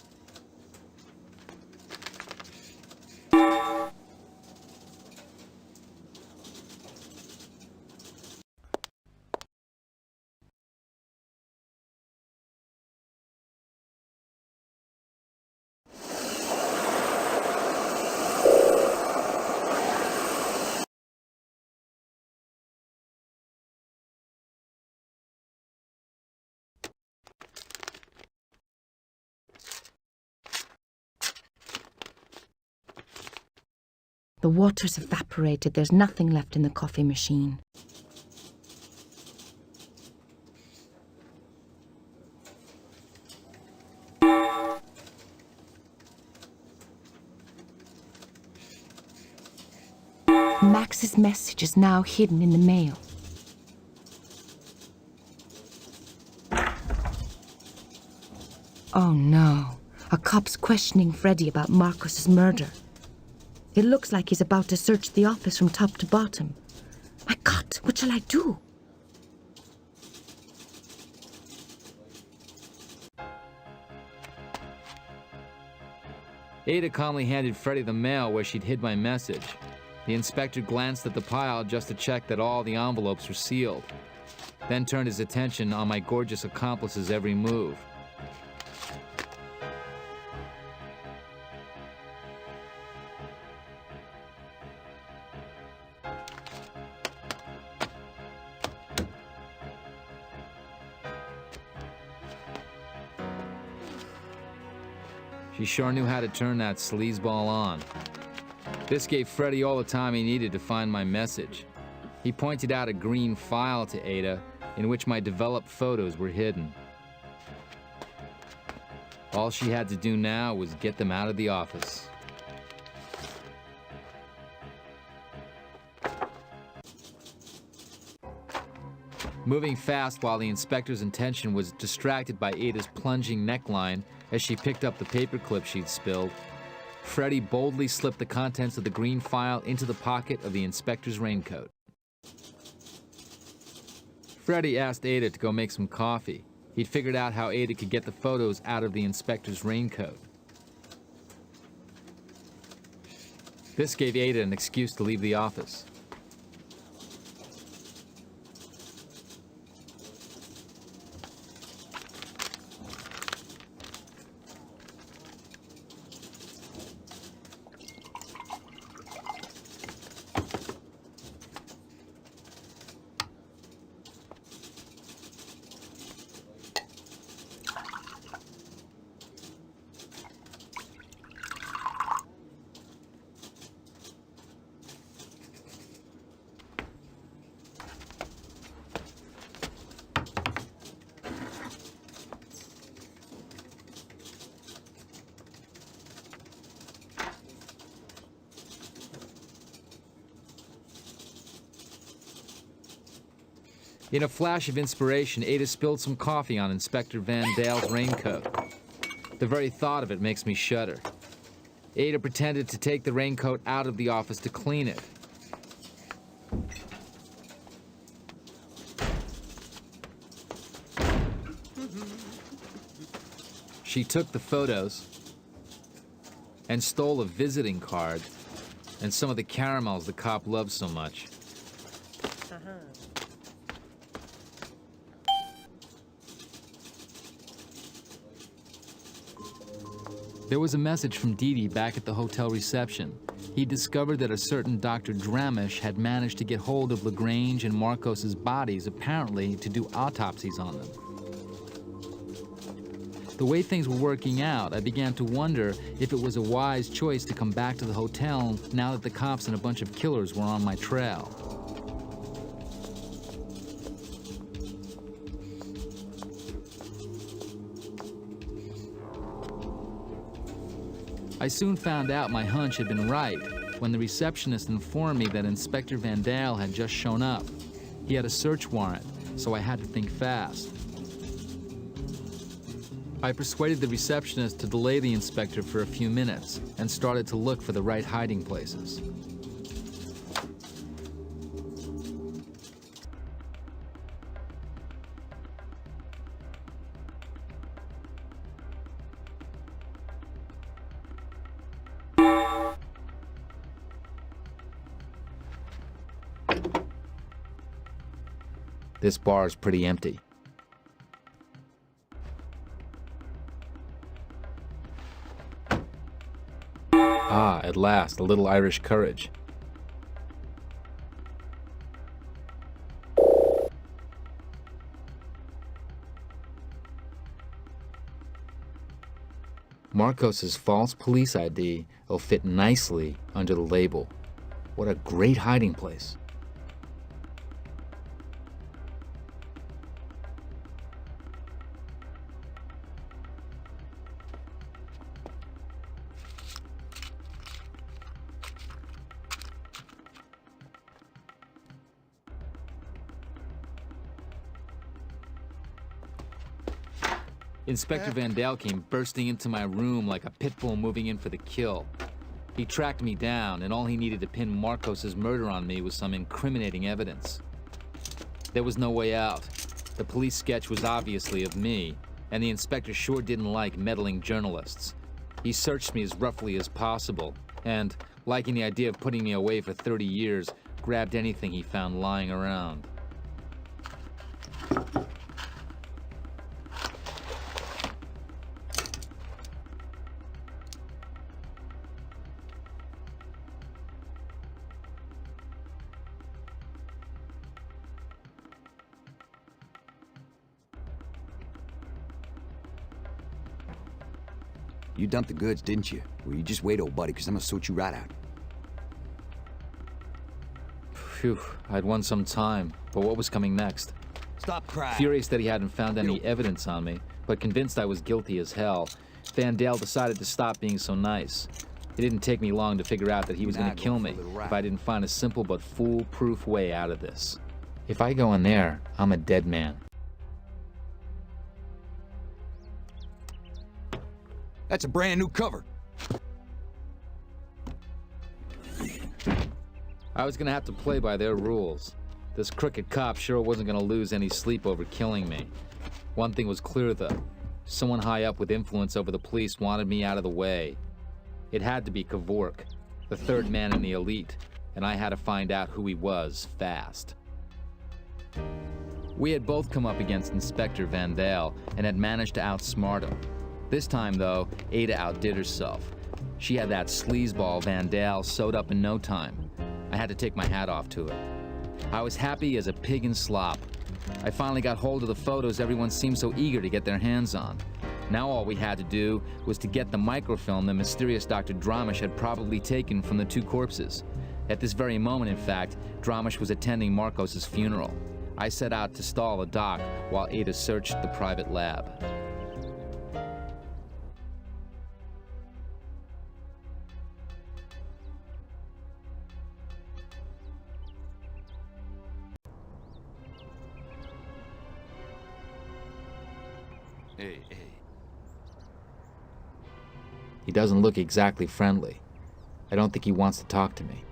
Speaker 7: The water's evaporated. There's nothing left in the coffee machine. Max's message is now hidden in the mail. Oh no, a cop's questioning Freddie about Marcus's murder. It looks like he's about to search the office from top to bottom. My God, what shall I do?
Speaker 2: Ada calmly handed Freddie the mail where she'd hid my message. The inspector glanced at the pile just to check that all the envelopes were sealed, then turned his attention on my gorgeous accomplice's every move. She sure knew how to turn that sleazeball on. This gave Freddie all the time he needed to find my message. He pointed out a green file to Ada in which my developed photos were hidden. All she had to do now was get them out of the office. Moving fast while the inspector's attention was distracted by Ada's plunging neckline as she picked up the paperclip she'd spilled, Freddie boldly slipped the contents of the green file into the pocket of the inspector's raincoat. Freddie asked Ada to go make some coffee. He'd figured out how Ada could get the photos out of the inspector's raincoat. This gave Ada an excuse to leave the office. In a flash of inspiration, Ada spilled some coffee on Inspector Van Dale's raincoat. The very thought of it makes me shudder. Ada pretended to take the raincoat out of the office to clean it. She took the photos and stole a visiting card and some of the caramels the cop loves so much. There was a message from Dee Dee back at the hotel reception. He discovered that a certain Dr. Dramish had managed to get hold of LaGrange and Marcos's bodies, apparently to do autopsies on them. The way things were working out, I began to wonder if it was a wise choice to come back to the hotel now that the cops and a bunch of killers were on my trail. I soon found out my hunch had been right when the receptionist informed me that Inspector Van Dale had just shown up. He had a search warrant, so I had to think fast. I persuaded the receptionist to delay the inspector for a few minutes and started to look for the right hiding places. This bar is pretty empty. Ah, at last, a little Irish courage. Marcos's false police ID will fit nicely under the label. What a great hiding place. Inspector Van Dale came bursting into my room like a pit bull moving in for the kill. He tracked me down, and all he needed to pin Marcos's murder on me was some incriminating evidence. There was no way out. The police sketch was obviously of me, and the inspector sure didn't like meddling journalists. He searched me as roughly as possible, and, liking the idea of putting me away for 30 years, grabbed anything he found lying around.
Speaker 8: You dumped the goods, didn't you? Well, you just wait, old buddy, because I'm gonna sort you right out.
Speaker 2: Phew, I'd won some time, but what was coming next?
Speaker 8: Stop crying.
Speaker 2: Furious that he hadn't found any evidence on me, but convinced I was guilty as hell, Van Dale decided to stop being so nice. It didn't take me long to figure out that he was going to kill me if I didn't find a simple but foolproof way out of this. If I go in there, I'm a dead man.
Speaker 8: That's a brand new cover.
Speaker 2: I was gonna have to play by their rules. This crooked cop sure wasn't gonna lose any sleep over killing me. One thing was clear though. Someone high up with influence over the police wanted me out of the way. It had to be Kevork, the third man in the elite, and I had to find out who he was fast. We had both come up against Inspector Van Dale and had managed to outsmart him. This time, though, Ada outdid herself. She had that sleazeball Van Dale sewed up in no time. I had to take my hat off to her. I was happy as a pig in slop. I finally got hold of the photos everyone seemed so eager to get their hands on. Now all we had to do was to get the microfilm the mysterious Dr. Dramish had probably taken from the two corpses. At this very moment, in fact, Dramish was attending Marcos's funeral. I set out to stall the doc while Ada searched the private lab.
Speaker 3: Hey.
Speaker 2: He doesn't look exactly friendly. I don't think he wants to talk to me.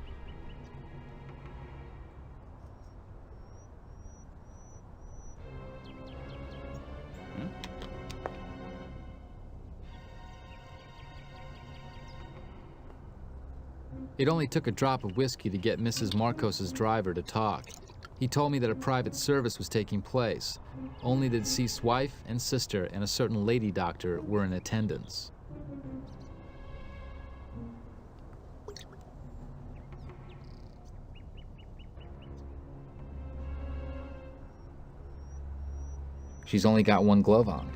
Speaker 2: It only took a drop of whiskey to get Mrs. Marcos's driver to talk. He told me that a private service was taking place. Only the deceased's wife and sister and a certain lady doctor were in attendance. She's only got one glove on.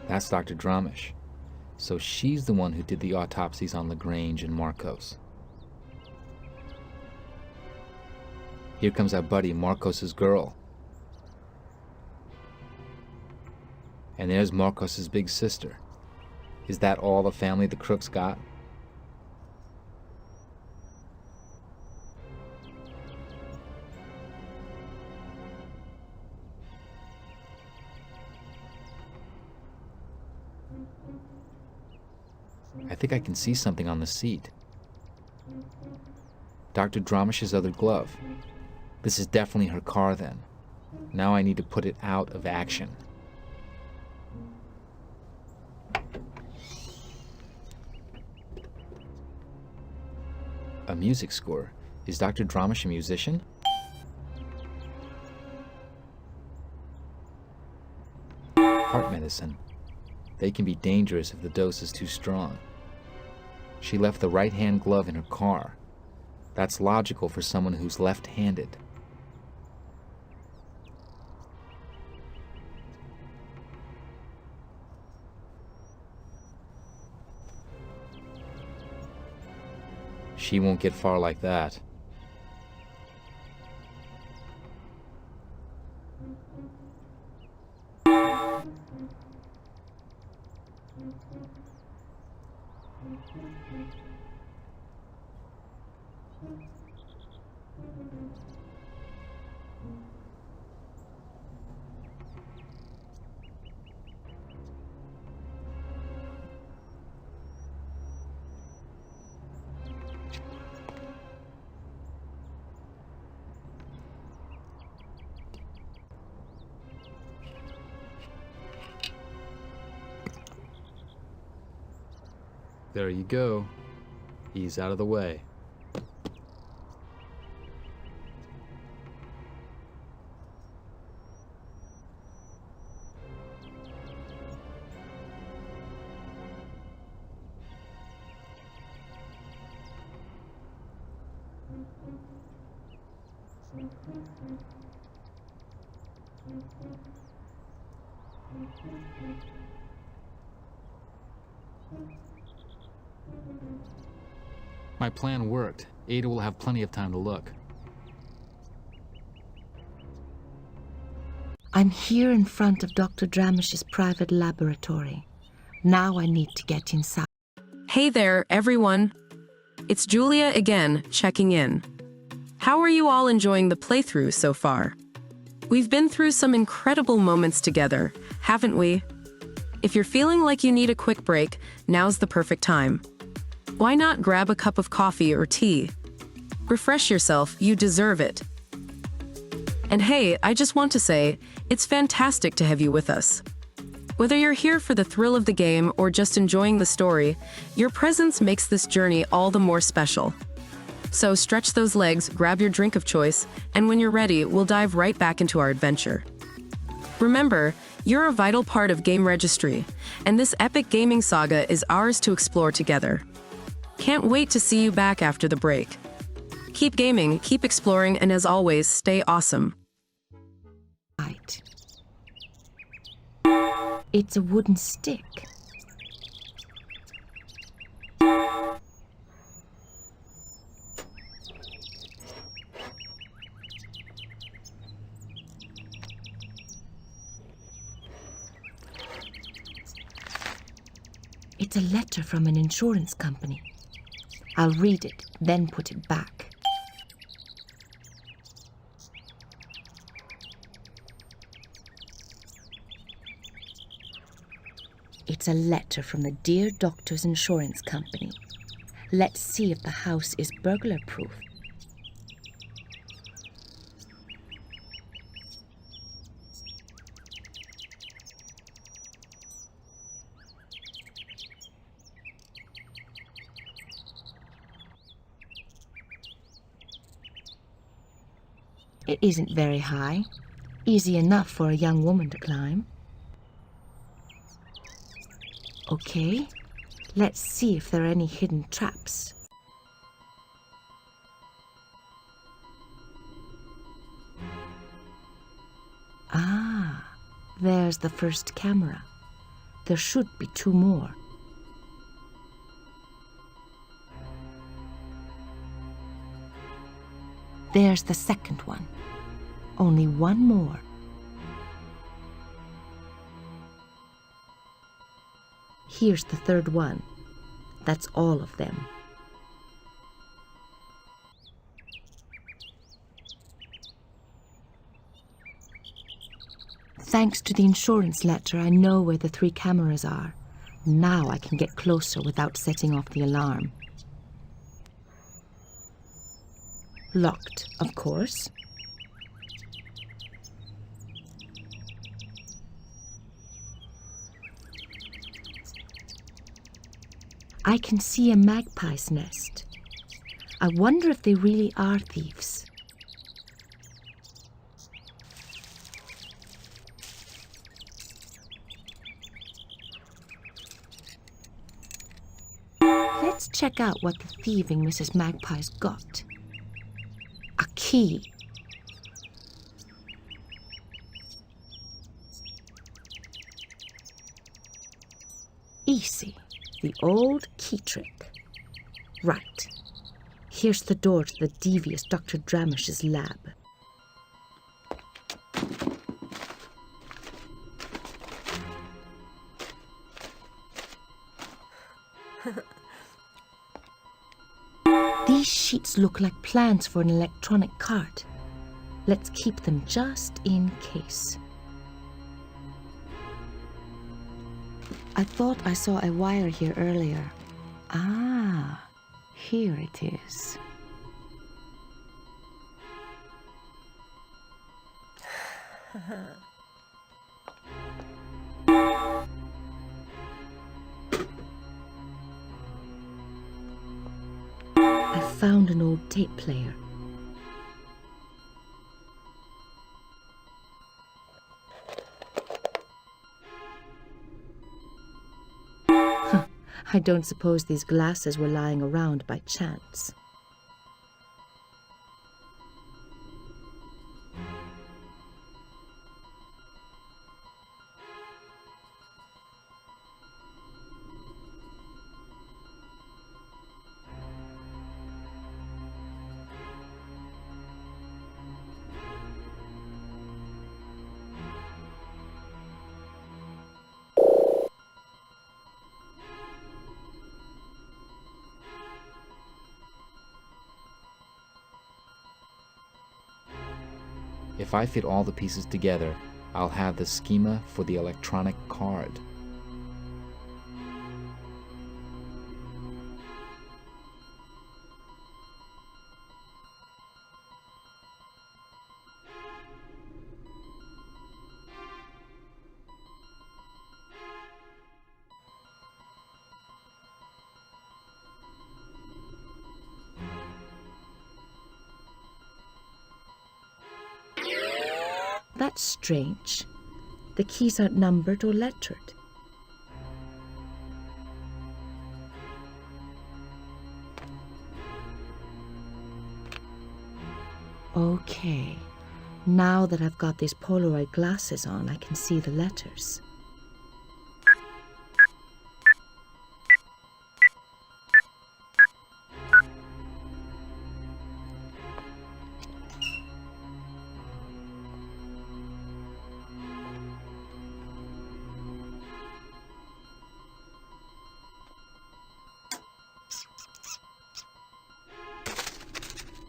Speaker 2: That's Dr. Dramish. So she's the one who did the autopsies on LaGrange and Marcos. Here comes our buddy, Marcos's girl. And there's Marcos's big sister. Is that all the family the crooks got? I think I can see something on the seat. Dr. Dramish's other glove. This is definitely her car then. Now I need to put it out of action. A music score. Is Dr. Dramish a musician? Heart medicine. They can be dangerous if the dose is too strong. She left the right-hand glove in her car. That's logical for someone who's left-handed. She won't get far like that. There you go. He's out of the way. My plan worked. Ada will have plenty of time to look.
Speaker 7: I'm here in front of Dr. Dramish's private laboratory. Now I need to get inside.
Speaker 1: Hey there, everyone. It's Julia again, checking in. How are you all enjoying the playthrough so far? We've been through some incredible moments together, haven't we? If you're feeling like you need a quick break, now's the perfect time. Why not grab a cup of coffee or tea? Refresh yourself, you deserve it. And hey, I just want to say, it's fantastic to have you with us. Whether you're here for the thrill of the game or just enjoying the story, your presence makes this journey all the more special. So stretch those legs, grab your drink of choice, and when you're ready, we'll dive right back into our adventure. Remember, you're a vital part of GameRegistry, and this epic gaming saga is ours to explore together. Can't wait to see you back after the break. Keep gaming, keep exploring, and as always, stay awesome.
Speaker 7: Right. It's a wooden stick. It's a letter from an insurance company. I'll read it, then put it back. It's a letter from the dear doctor's insurance company. Let's see if the house is burglar-proof. It isn't very high. Easy enough for a young woman to climb. Okay, let's see if there are any hidden traps. Ah, there's the first camera. There should be 2 more. There's the second one. Only 1 more. Here's the third one. That's all of them. Thanks to the insurance letter, I know where the 3 cameras are. Now I can get closer without setting off the alarm. Locked, of course. I can see a magpie's nest. I wonder if they really are thieves. Let's check out what the thieving Mrs. Magpie's got. A key. Easy. The old key trick. Right. Here's the door to the devious Dr. Dramish's lab. These sheets look like plans for an electronic cart. Let's keep them just in case. I thought I saw a wire here earlier. Ah, here it is. I found an old tape player. I don't suppose these glasses were lying around by chance.
Speaker 2: If I fit all the pieces together, I'll have the schema for the electronic card.
Speaker 7: That's strange. The keys aren't numbered or lettered. Okay. Now that I've got these Polaroid glasses on, I can see the letters.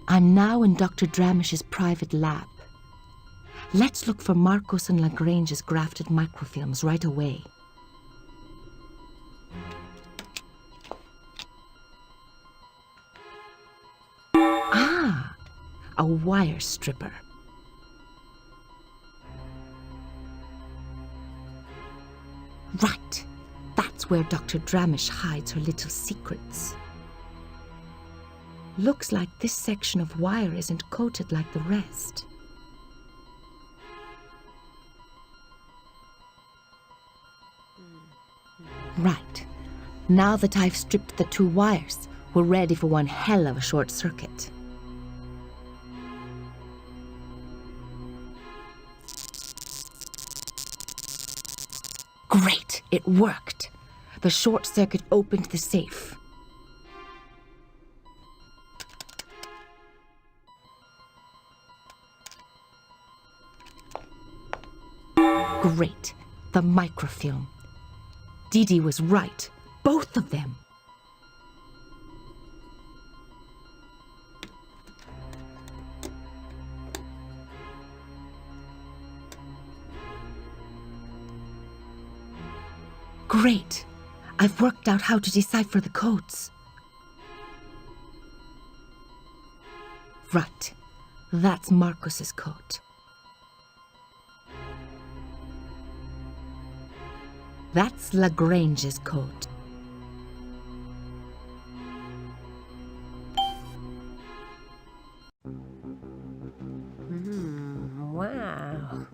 Speaker 7: I'm now in Dr. Dramish's private lab. Let's look for Marcos and Lagrange's grafted microfilms right away. a wire stripper. Right. That's where Dr. Dramish hides her little secrets. Looks like this section of wire isn't coated like the rest. Right. Now that I've stripped the 2 wires, we're ready for one hell of a short circuit. Great, it worked. The short circuit opened the safe. Great, the microfilm. Dee Dee was right, both of them. Great. I've worked out how to decipher the codes. Right. That's Marcus's code. That's Lagrange's code.
Speaker 1: Wow.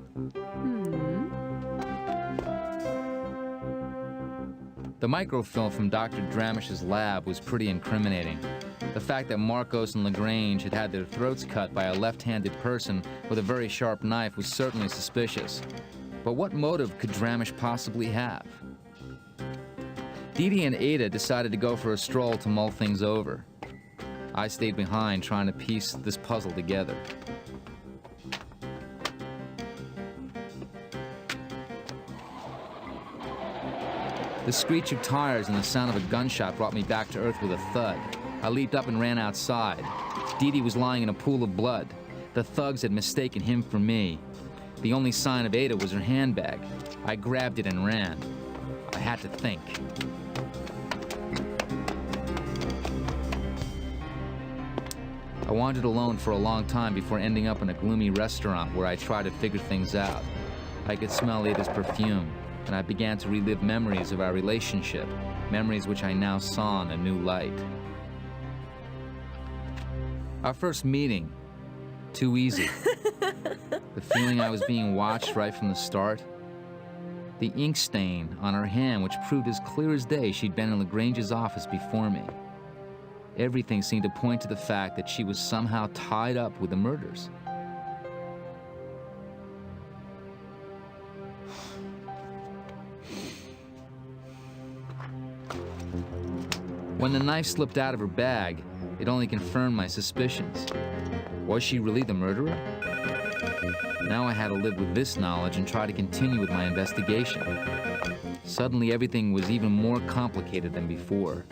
Speaker 2: The microfilm from Dr. Dramish's lab was pretty incriminating. The fact that Marcos and Lagrange had had their throats cut by a left-handed person with a very sharp knife was certainly suspicious. But what motive could Dramish possibly have? Dee Dee and Ada decided to go for a stroll to mull things over. I stayed behind trying to piece this puzzle together. The screech of tires and the sound of a gunshot brought me back to earth with a thud. I leaped up and ran outside. Dee Dee was lying in a pool of blood. The thugs had mistaken him for me. The only sign of Ada was her handbag. I grabbed it and ran. I had to think. I wandered alone for a long time before ending up in a gloomy restaurant where I tried to figure things out. I could smell Ada's perfume, and I began to relive memories of our relationship, memories which I now saw in a new light. Our first meeting, too easy. The feeling I was being watched right from the start. The ink stain on her hand, which proved as clear as day she'd been in Lagrange's office before me. Everything seemed to point to the fact that she was somehow tied up with the murders. When the knife slipped out of her bag, it only confirmed my suspicions. Was she really the murderer? Now I had to live with this knowledge and try to continue with my investigation. Suddenly everything was even more complicated than before.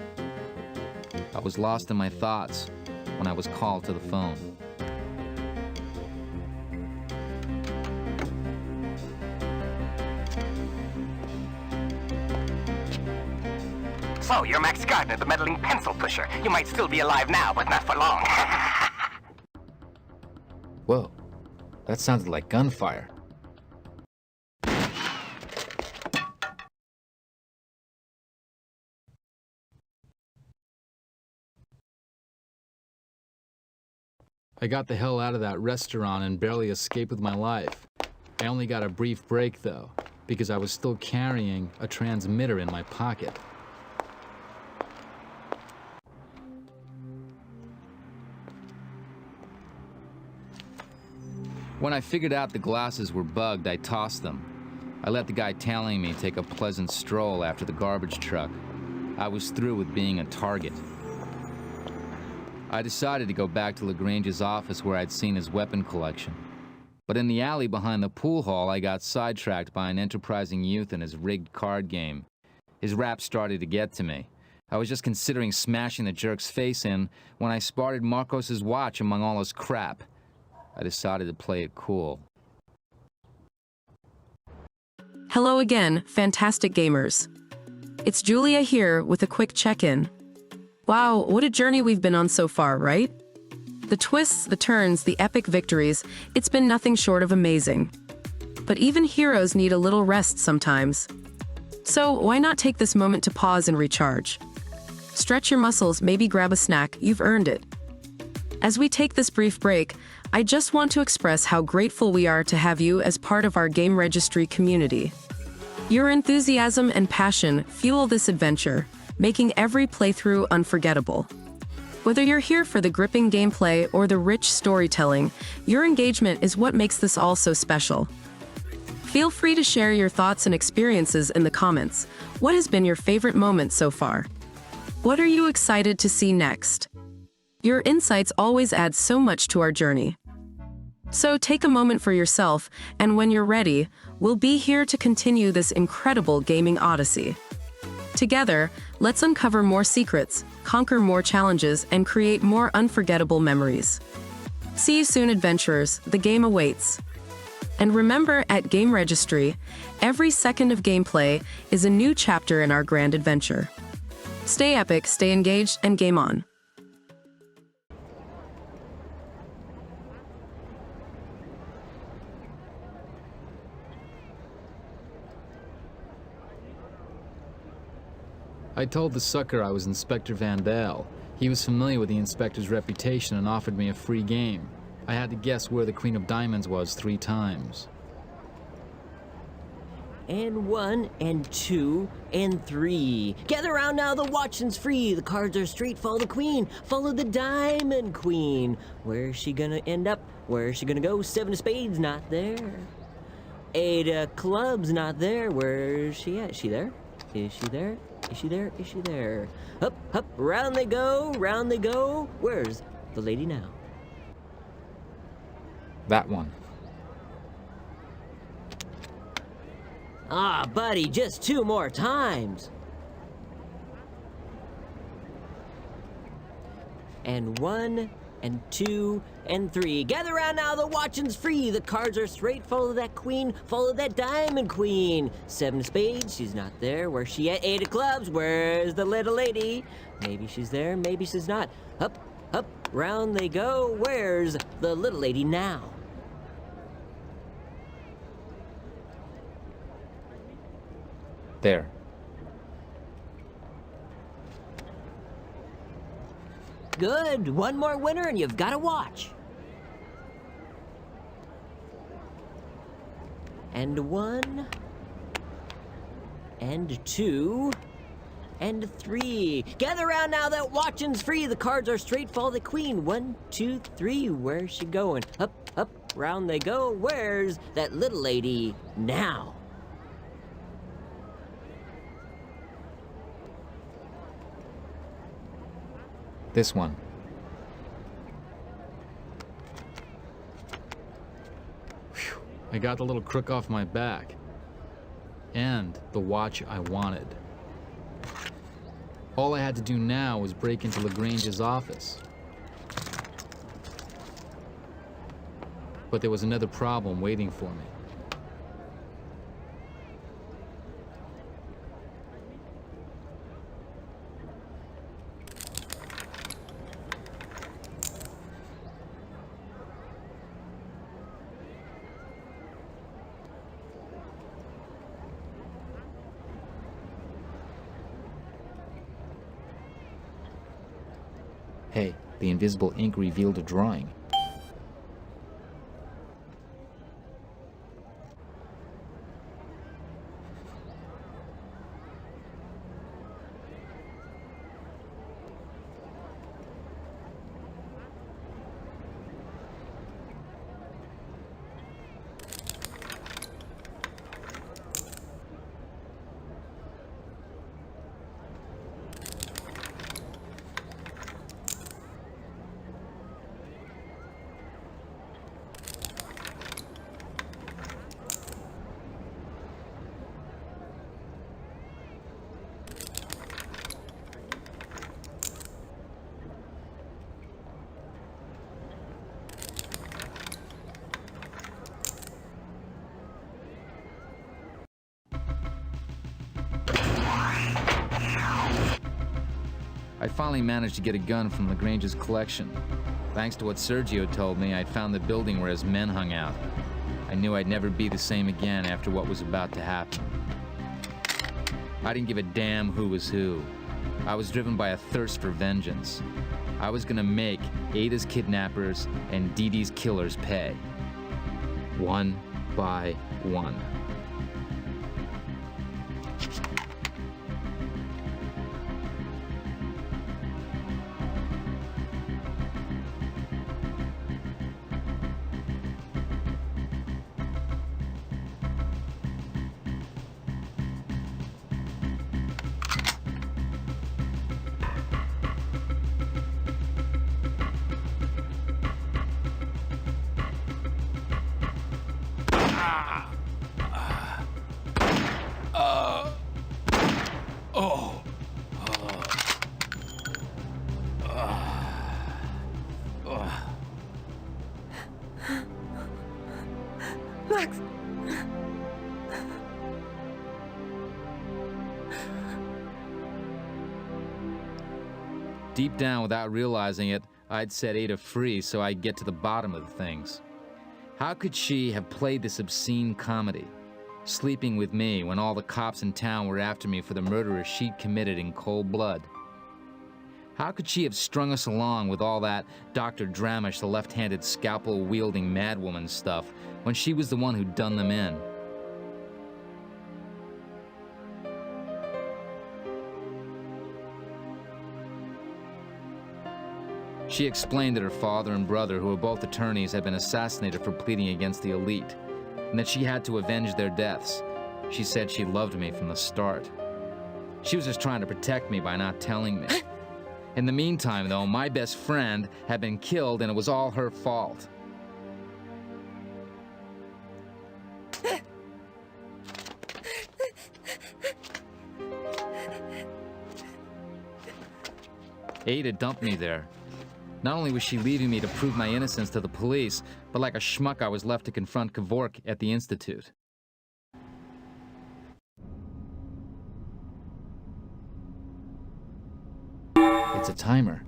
Speaker 2: I was lost in my thoughts when I was called to the phone.
Speaker 9: So, you're Max Gardner, the meddling pencil pusher. You might still be alive now, but not for long.
Speaker 2: Whoa, that sounded like gunfire. I got the hell out of that restaurant and barely escaped with my life. I only got a brief break, though, because I was still carrying a transmitter in my pocket. When I figured out the glasses were bugged, I tossed them. I let the guy tailing me take a pleasant stroll after the garbage truck. I was through with being a target. I decided to go back to Lagrange's office where I'd seen his weapon collection. But in the alley behind the pool hall, I got sidetracked by an enterprising youth and his rigged card game. His rap started to get to me. I was just considering smashing the jerk's face in when I spotted Marcos's watch among all his crap. I decided to play it cool.
Speaker 1: Hello again, fantastic gamers. It's Julia here with a quick check-in. Wow, what a journey we've been on so far, right? The twists, the turns, the epic victories, it's been nothing short of amazing. But even heroes need a little rest sometimes. So why not take this moment to pause and recharge? Stretch your muscles, maybe grab a snack, you've earned it. As we take this brief break, I just want to express how grateful we are to have you as part of our GameRegistry community. Your enthusiasm and passion fuel this adventure, making every playthrough unforgettable. Whether you're here for the gripping gameplay or the rich storytelling, your engagement is what makes this all so special. Feel free to share your thoughts and experiences in the comments. What has been your favorite moment so far? What are you excited to see next? Your insights always add so much to our journey. So take a moment for yourself, and when you're ready, we'll be here to continue this incredible gaming odyssey. Together, let's uncover more secrets, conquer more challenges, and create more unforgettable memories. See you soon, adventurers. The game awaits. And remember, at GameRegistry, every second of gameplay is a new chapter in our grand adventure. Stay epic, stay engaged, and game on.
Speaker 2: I told the sucker I was Inspector Vandal. He was familiar with the inspector's reputation and offered me a free game. I had to guess where the Queen of Diamonds was 3 times.
Speaker 10: And 1, and 2, and 3. Gather round now, the watching's free. The cards are straight, follow the queen. Follow the Diamond Queen. Where's she gonna end up? Where's she gonna go? 7 of spades, not there. 8 of clubs, not there. Where's she at? Is she there? Is she there? Is she there? Is she there? Up, up, round they go, round they go. Where's the lady now?
Speaker 2: That one.
Speaker 10: Ah, buddy, just 2 more times. And 1, and 2, and 3. Gather round now, the watching's free. The cards are straight, follow that queen, follow that Diamond Queen. 7 of spades, she's not there. Where's she at? 8 of clubs, where's the little lady? Maybe she's there, maybe she's not. Up, up, round they go. Where's the little lady now?
Speaker 2: There.
Speaker 10: Good. 1 more winner and you've got to watch. And 1, and 2, and 3. Gather round now, that watching's free. The cards are straight, follow the queen. 1, 2, 3. Where's she going? Up, up, round they go. Where's that little lady now?
Speaker 2: This one. Whew. I got the little crook off my back. And the watch I wanted. All I had to do now was break into Lagrange's office. But there was another problem waiting for me. Hey, the invisible ink revealed a drawing. I finally managed to get a gun from Lagrange's collection. Thanks to what Sergio told me, I'd found the building where his men hung out. I knew I'd never be the same again after what was about to happen. I didn't give a damn who was who. I was driven by a thirst for vengeance. I was gonna make Ada's kidnappers and Dee Dee's killers pay. One by one.
Speaker 7: Max!
Speaker 2: Deep down, without realizing it, I'd set Ada free so I'd get to the bottom of the things. How could she have played this obscene comedy, sleeping with me when all the cops in town were after me for the murder she'd committed in cold blood? How could she have strung us along with all that Dr. Dramish, the left-handed scalpel-wielding madwoman stuff, when she was the one who'd done them in? She explained that her father and brother, who were both attorneys, had been assassinated for pleading against the elite, and that she had to avenge their deaths. She said she loved me from the start. She was just trying to protect me by not telling me. In the meantime, though, my best friend had been killed, and it was all her fault. Ada dumped me there. Not only was she leaving me to prove my innocence to the police, but like a schmuck I was left to confront Kevork at the Institute. It's a timer.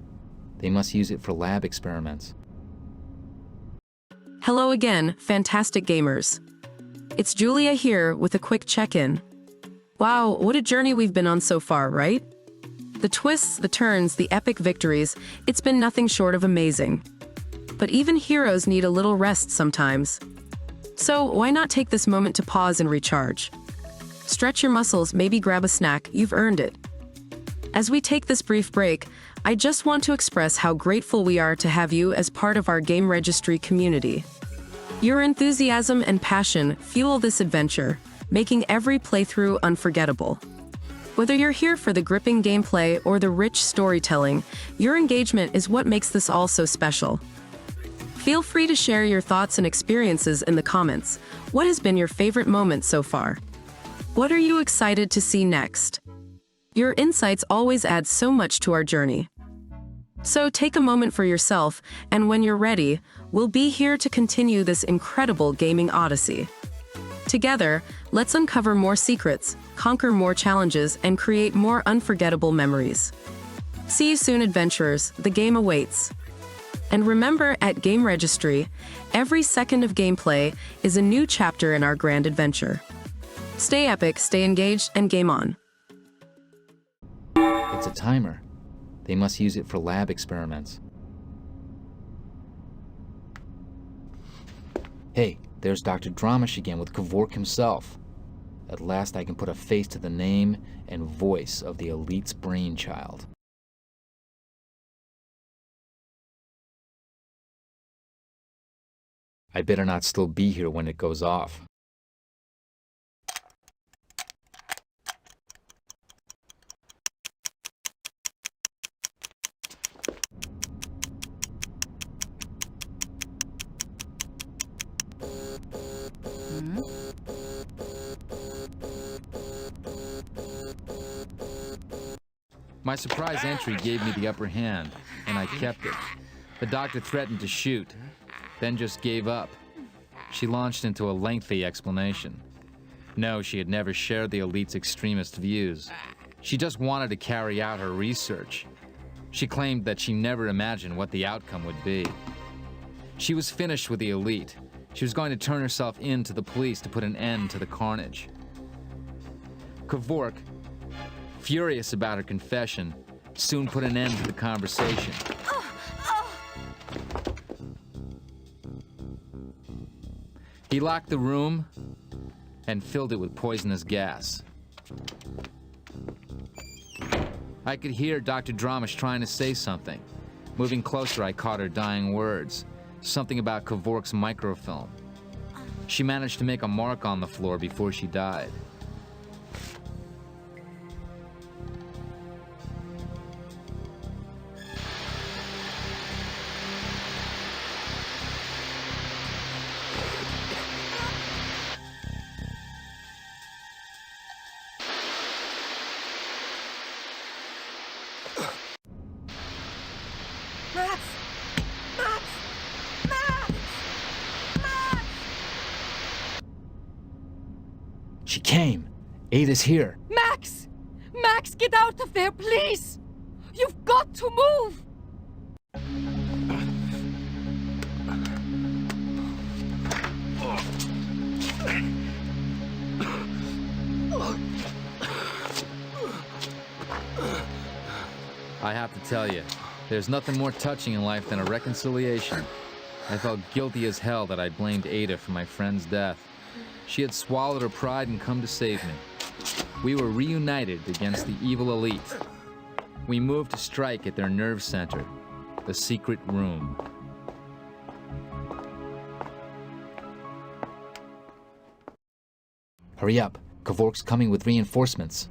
Speaker 2: They must use it for lab experiments.
Speaker 1: Hello again, fantastic gamers. It's Julia here with a quick check-in. Wow, what a journey we've been on so far, right? The twists, the turns, the epic victories, it's been nothing short of amazing. But even heroes need a little rest sometimes. So why not take this moment to pause and recharge? Stretch your muscles, maybe grab a snack, you've earned it. As we take this brief break, I just want to express how grateful we are to have you as part of our GameRegistry community. Your enthusiasm and passion fuel this adventure, making every playthrough unforgettable. Whether you're here for the gripping gameplay or the rich storytelling, your engagement is what makes this all so special. Feel free to share your thoughts and experiences in the comments. What has been your favorite moment so far? What are you excited to see next? Your insights always add so much to our journey. So take a moment for yourself, and when you're ready, we'll be here to continue this incredible gaming odyssey. Together, let's uncover more secrets, conquer more challenges, and create more unforgettable memories. See you soon, adventurers. The game awaits. And remember, at GameRegistry, every second of gameplay is a new chapter in our grand adventure. Stay epic, stay engaged, and game on.
Speaker 2: It's a timer. They must use it for lab experiments. Hey, there's Dr. Dramish again with Kevork himself. At last I can put a face to the name and voice of the elite's brainchild. I better not still be here when it goes off. My surprise entry gave me the upper hand, and I kept it. The doctor threatened to shoot, then just gave up. She launched into a lengthy explanation. No, she had never shared the elite's extremist views. She just wanted to carry out her research. She claimed that she never imagined what the outcome would be. She was finished with the elite. She was going to turn herself in to the police to put an end to the carnage. Kevork, furious about her confession, soon put an end to the conversation. He locked the room and filled it with poisonous gas. I could hear Dr. Dramish trying to say something. Moving closer, I caught her dying words. Something about Kevork's microfilm. She managed to make a mark on the floor before she died. She came. Ada's here.
Speaker 5: Max! Max, get out of there, please! You've got to move!
Speaker 2: I have to tell you, there's nothing more touching in life than a reconciliation. I felt guilty as hell that I'd blamed Ada for my friend's death. She had swallowed her pride and come to save me. We were reunited against the evil elite. We moved to strike at their nerve center, the secret room. Hurry up. Kevork's coming with reinforcements.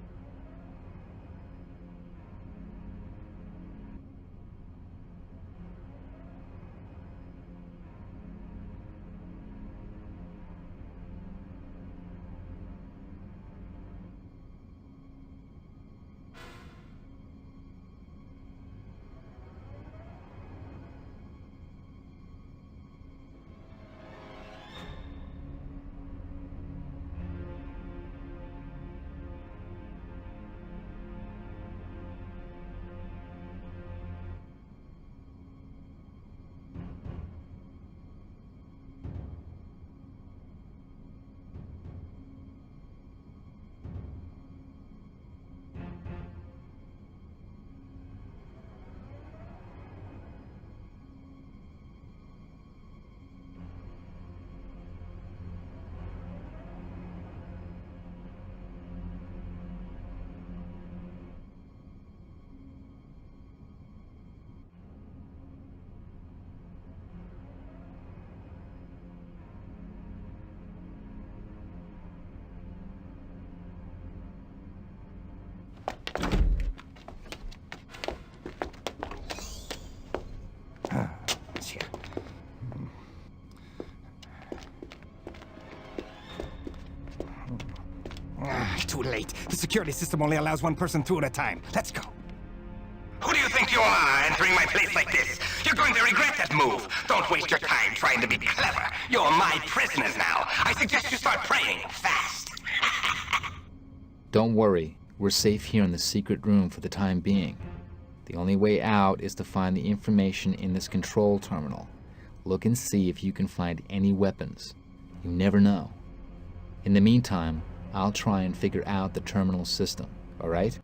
Speaker 9: Too late. The security system only allows one person through at a time. Let's go. Who do you think you are, entering my place like this? You're going to regret that move. Don't waste your time trying to be clever. You're my prisoners now. I suggest you start praying fast.
Speaker 2: Don't worry. We're safe here in the secret room for the time being. The only way out is to find the information in this control terminal. Look and see if you can find any weapons. You never know. In the meantime, I'll try and figure out the terminal system, all right?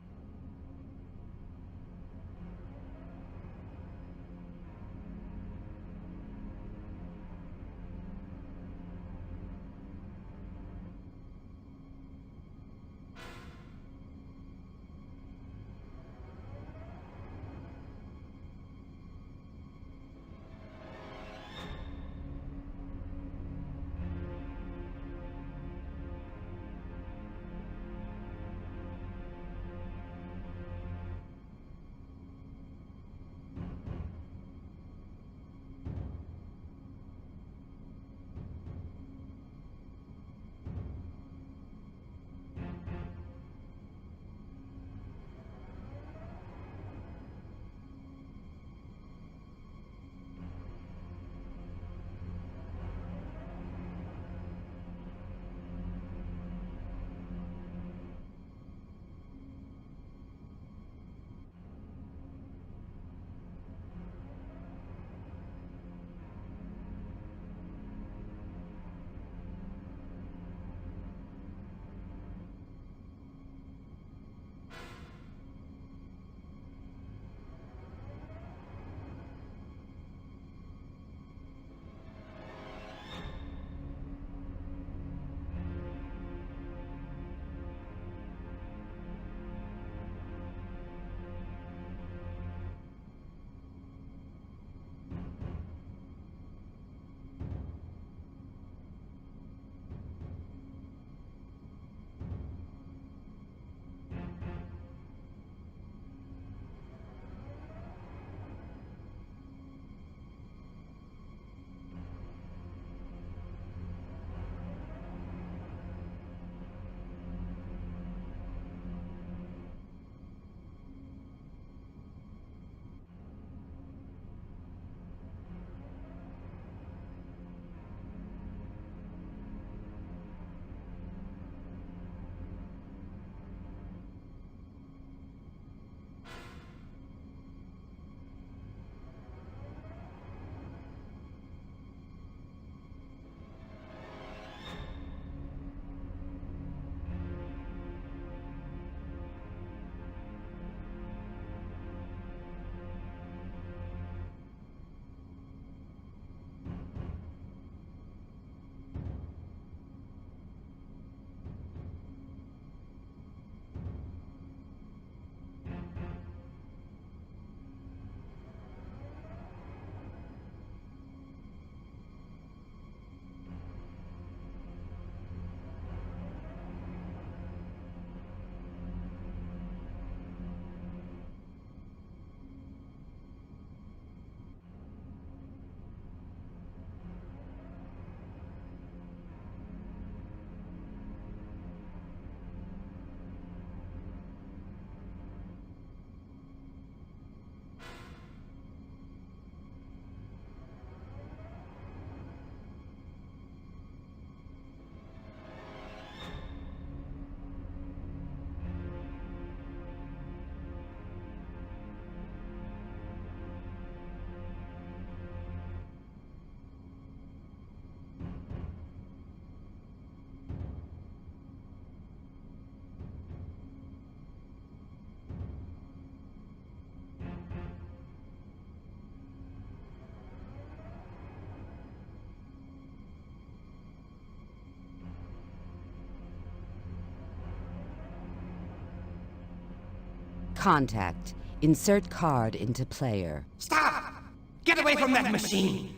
Speaker 5: contact. Insert card into player.
Speaker 9: Stop! Get away from that machine!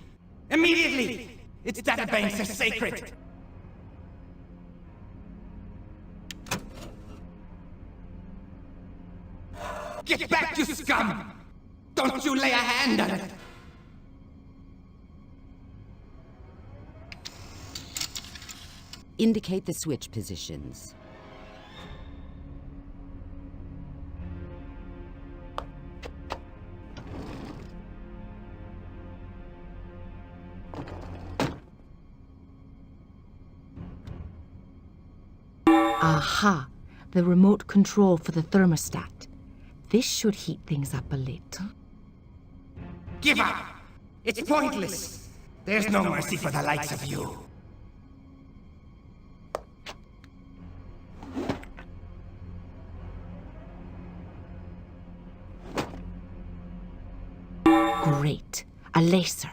Speaker 9: Immediately! Its databanks are sacred! Get back, you scum! Don't you lay a hand on it!
Speaker 5: Indicate the switch positions.
Speaker 7: Aha! The remote control for the thermostat. This should heat things up a little.
Speaker 9: Give up! It's pointless! There's no mercy for the likes of you.
Speaker 7: Great. A laser.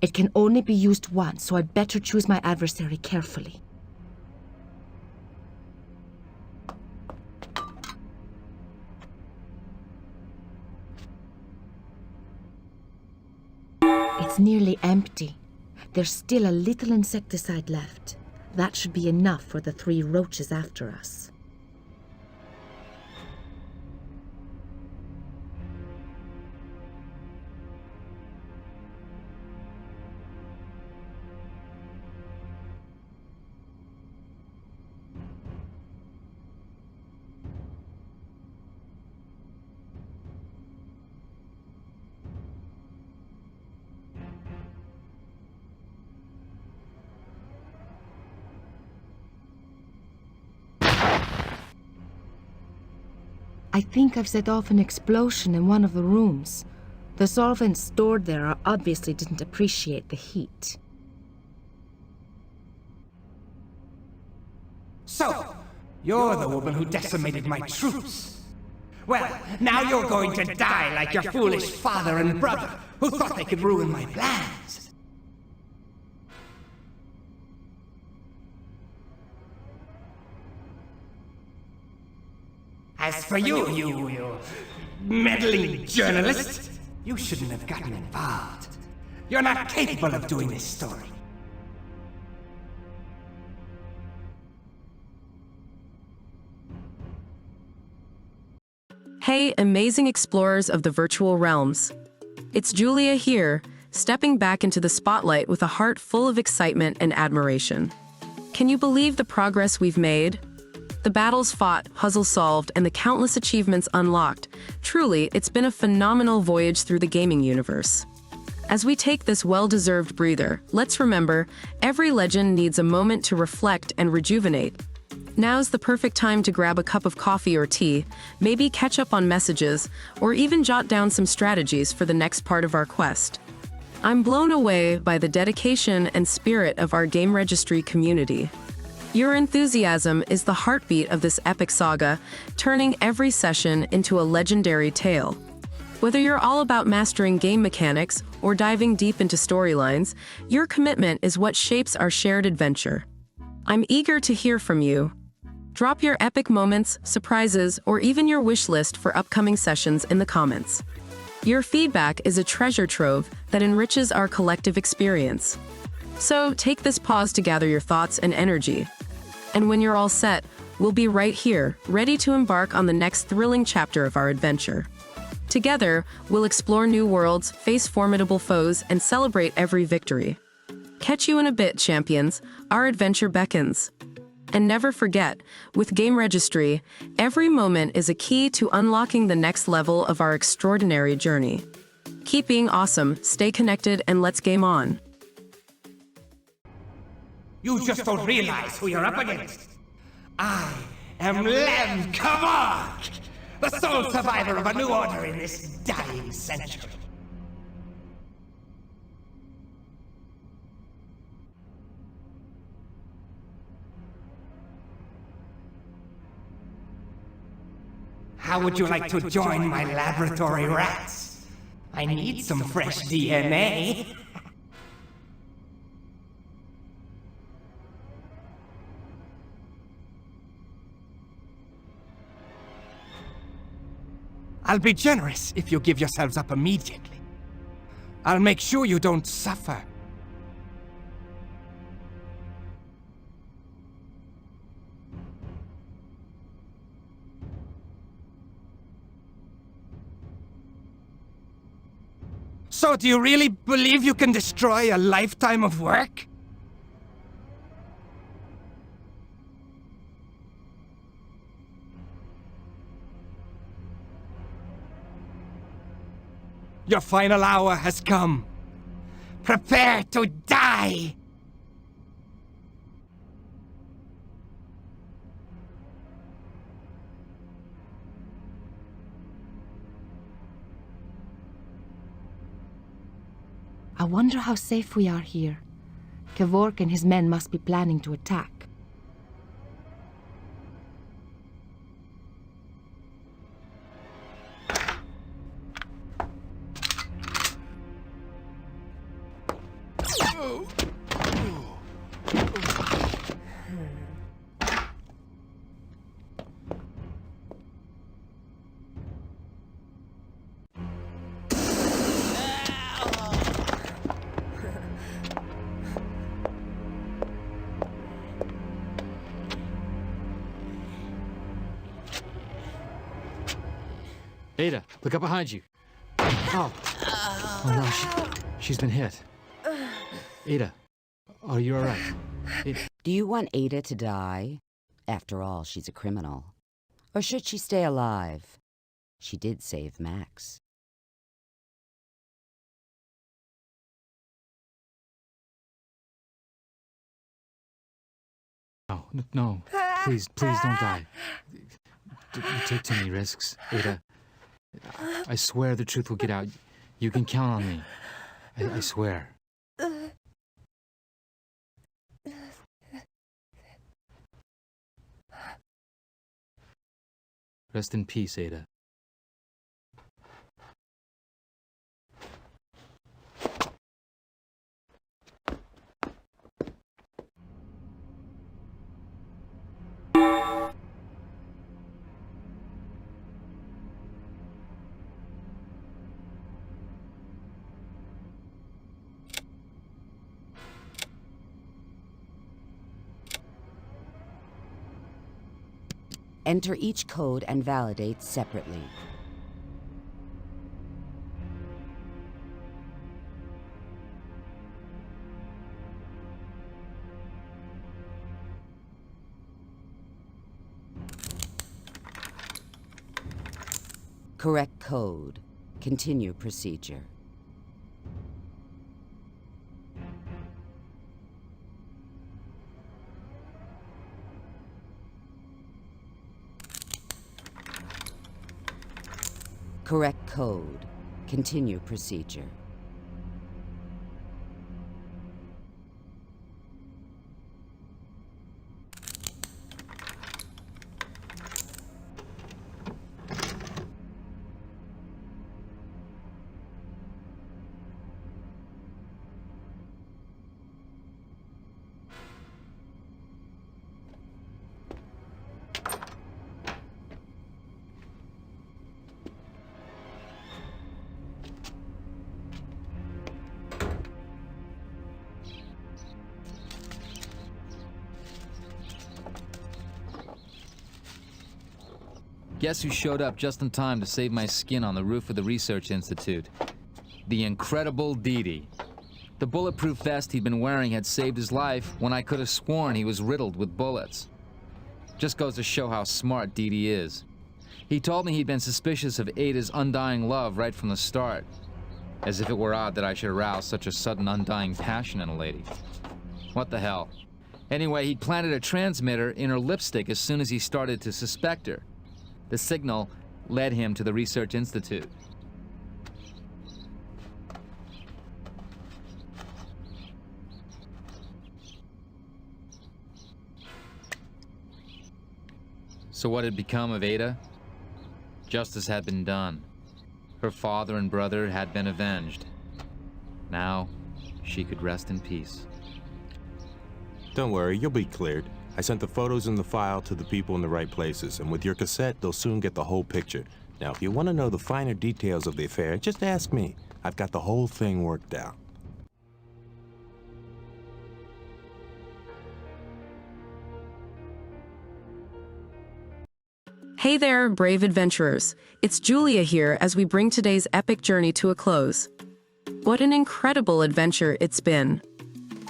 Speaker 7: It can only be used once, so I'd better choose my adversary carefully. It's nearly empty. There's still a little insecticide left. That should be enough for the 3 roaches after us. I think I've set off an explosion in one of the rooms. The solvents stored there obviously didn't appreciate the heat.
Speaker 9: So, you're the woman who decimated my troops. Well, now you're going to die like your foolish father and brother, who thought they could ruin my plans. As for you meddling journalist, you shouldn't have gotten involved. You're not capable of doing this story.
Speaker 1: Hey, amazing explorers of the virtual realms. It's Julia here, stepping back into the spotlight with a heart full of excitement and admiration. Can you believe the progress we've made? The battles fought, puzzles solved, and the countless achievements unlocked. Truly, it's been a phenomenal voyage through the gaming universe. As we take this well-deserved breather, let's remember, every legend needs a moment to reflect and rejuvenate. Now's the perfect time to grab a cup of coffee or tea, maybe catch up on messages, or even jot down some strategies for the next part of our quest. I'm blown away by the dedication and spirit of our GameRegistry community. Your enthusiasm is the heartbeat of this epic saga, turning every session into a legendary tale. Whether you're all about mastering game mechanics or diving deep into storylines, your commitment is what shapes our shared adventure. I'm eager to hear from you. Drop your epic moments, surprises, or even your wish list for upcoming sessions in the comments. Your feedback is a treasure trove that enriches our collective experience. So take this pause to gather your thoughts and energy. And when you're all set, we'll be right here, ready to embark on the next thrilling chapter of our adventure. Together, we'll explore new worlds, face formidable foes, and celebrate every victory. Catch you in a bit, champions. Our adventure beckons. And never forget, with GameRegistry, every moment is a key to unlocking the next level of our extraordinary journey. Keep being awesome, stay connected, and let's game on.
Speaker 9: You just don't realize who you're up against. I am Lev Kavak, the sole survivor of a new order in this dying century. How would you like to join my laboratory rats? I need some fresh DNA. I'll be generous if you give yourselves up immediately. I'll make sure you don't suffer. So do you really believe you can destroy a lifetime of work? Your final hour has come. Prepare to die!
Speaker 7: I wonder how safe we are here. Kevork and his men must be planning to attack.
Speaker 2: Ada, look up behind you. Oh. Oh no, she's been hit. Ada, are you all right?
Speaker 5: Do you want Ada to die? After all, she's a criminal. Or should she stay alive? She did save Max.
Speaker 2: No, please don't die. You take too many risks, Ada. I swear the truth will get out. You can count on me. I swear. Rest in peace, Ada.
Speaker 5: Enter each code and validate separately. Correct code. Continue procedure. Correct code. Continue procedure.
Speaker 2: Guess who showed up just in time to save my skin on the roof of the Research Institute? The incredible Didi. The bulletproof vest he'd been wearing had saved his life when I could have sworn he was riddled with bullets. Just goes to show how smart Didi is. He told me he'd been suspicious of Ada's undying love right from the start. As if it were odd that I should arouse such a sudden undying passion in a lady. What the hell? Anyway, he'd planted a transmitter in her lipstick as soon as he started to suspect her. The signal led him to the Research Institute. So what had become of Ada? Justice had been done. Her father and brother had been avenged. Now, she could rest in peace.
Speaker 11: Don't worry, you'll be cleared. I sent the photos in the file to the people in the right places, and with your cassette, they'll soon get the whole picture. Now, if you want to know the finer details of the affair, just ask me. I've got the whole thing worked out.
Speaker 1: Hey there, brave adventurers. It's Julia here as we bring today's epic journey to a close. What an incredible adventure it's been.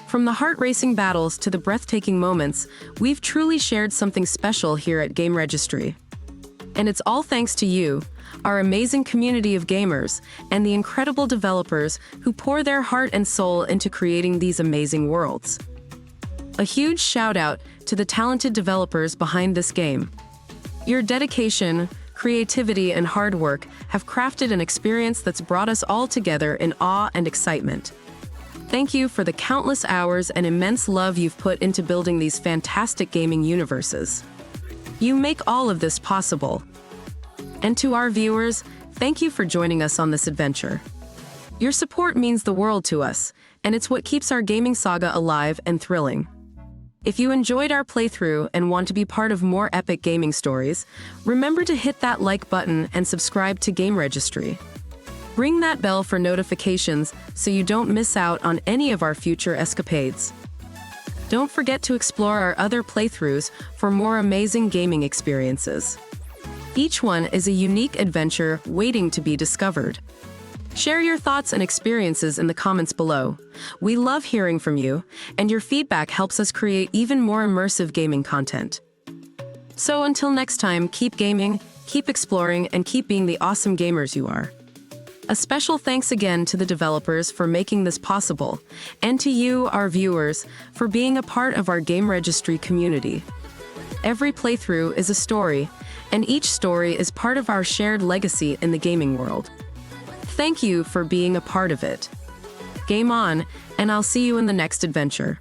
Speaker 1: From the heart-racing battles to the breathtaking moments, we've truly shared something special here at GameRegistry. And it's all thanks to you, our amazing community of gamers, and the incredible developers who pour their heart and soul into creating these amazing worlds. A huge shout-out to the talented developers behind this game. Your dedication, creativity, and hard work have crafted an experience that's brought us all together in awe and excitement. Thank you for the countless hours and immense love you've put into building these fantastic gaming universes. You make all of this possible. And to our viewers, thank you for joining us on this adventure. Your support means the world to us, and it's what keeps our gaming saga alive and thrilling. If you enjoyed our playthrough and want to be part of more epic gaming stories, remember to hit that like button and subscribe to GameRegistry. Ring that bell for notifications so you don't miss out on any of our future escapades. Don't forget to explore our other playthroughs for more amazing gaming experiences. Each one is a unique adventure waiting to be discovered. Share your thoughts and experiences in the comments below. We love hearing from you, and your feedback helps us create even more immersive gaming content. So until next time, keep gaming, keep exploring, and keep being the awesome gamers you are. A special thanks again to the developers for making this possible, and to you, our viewers, for being a part of our GameRegistry community. Every playthrough is a story, and each story is part of our shared legacy in the gaming world. Thank you for being a part of it. Game on, and I'll see you in the next adventure.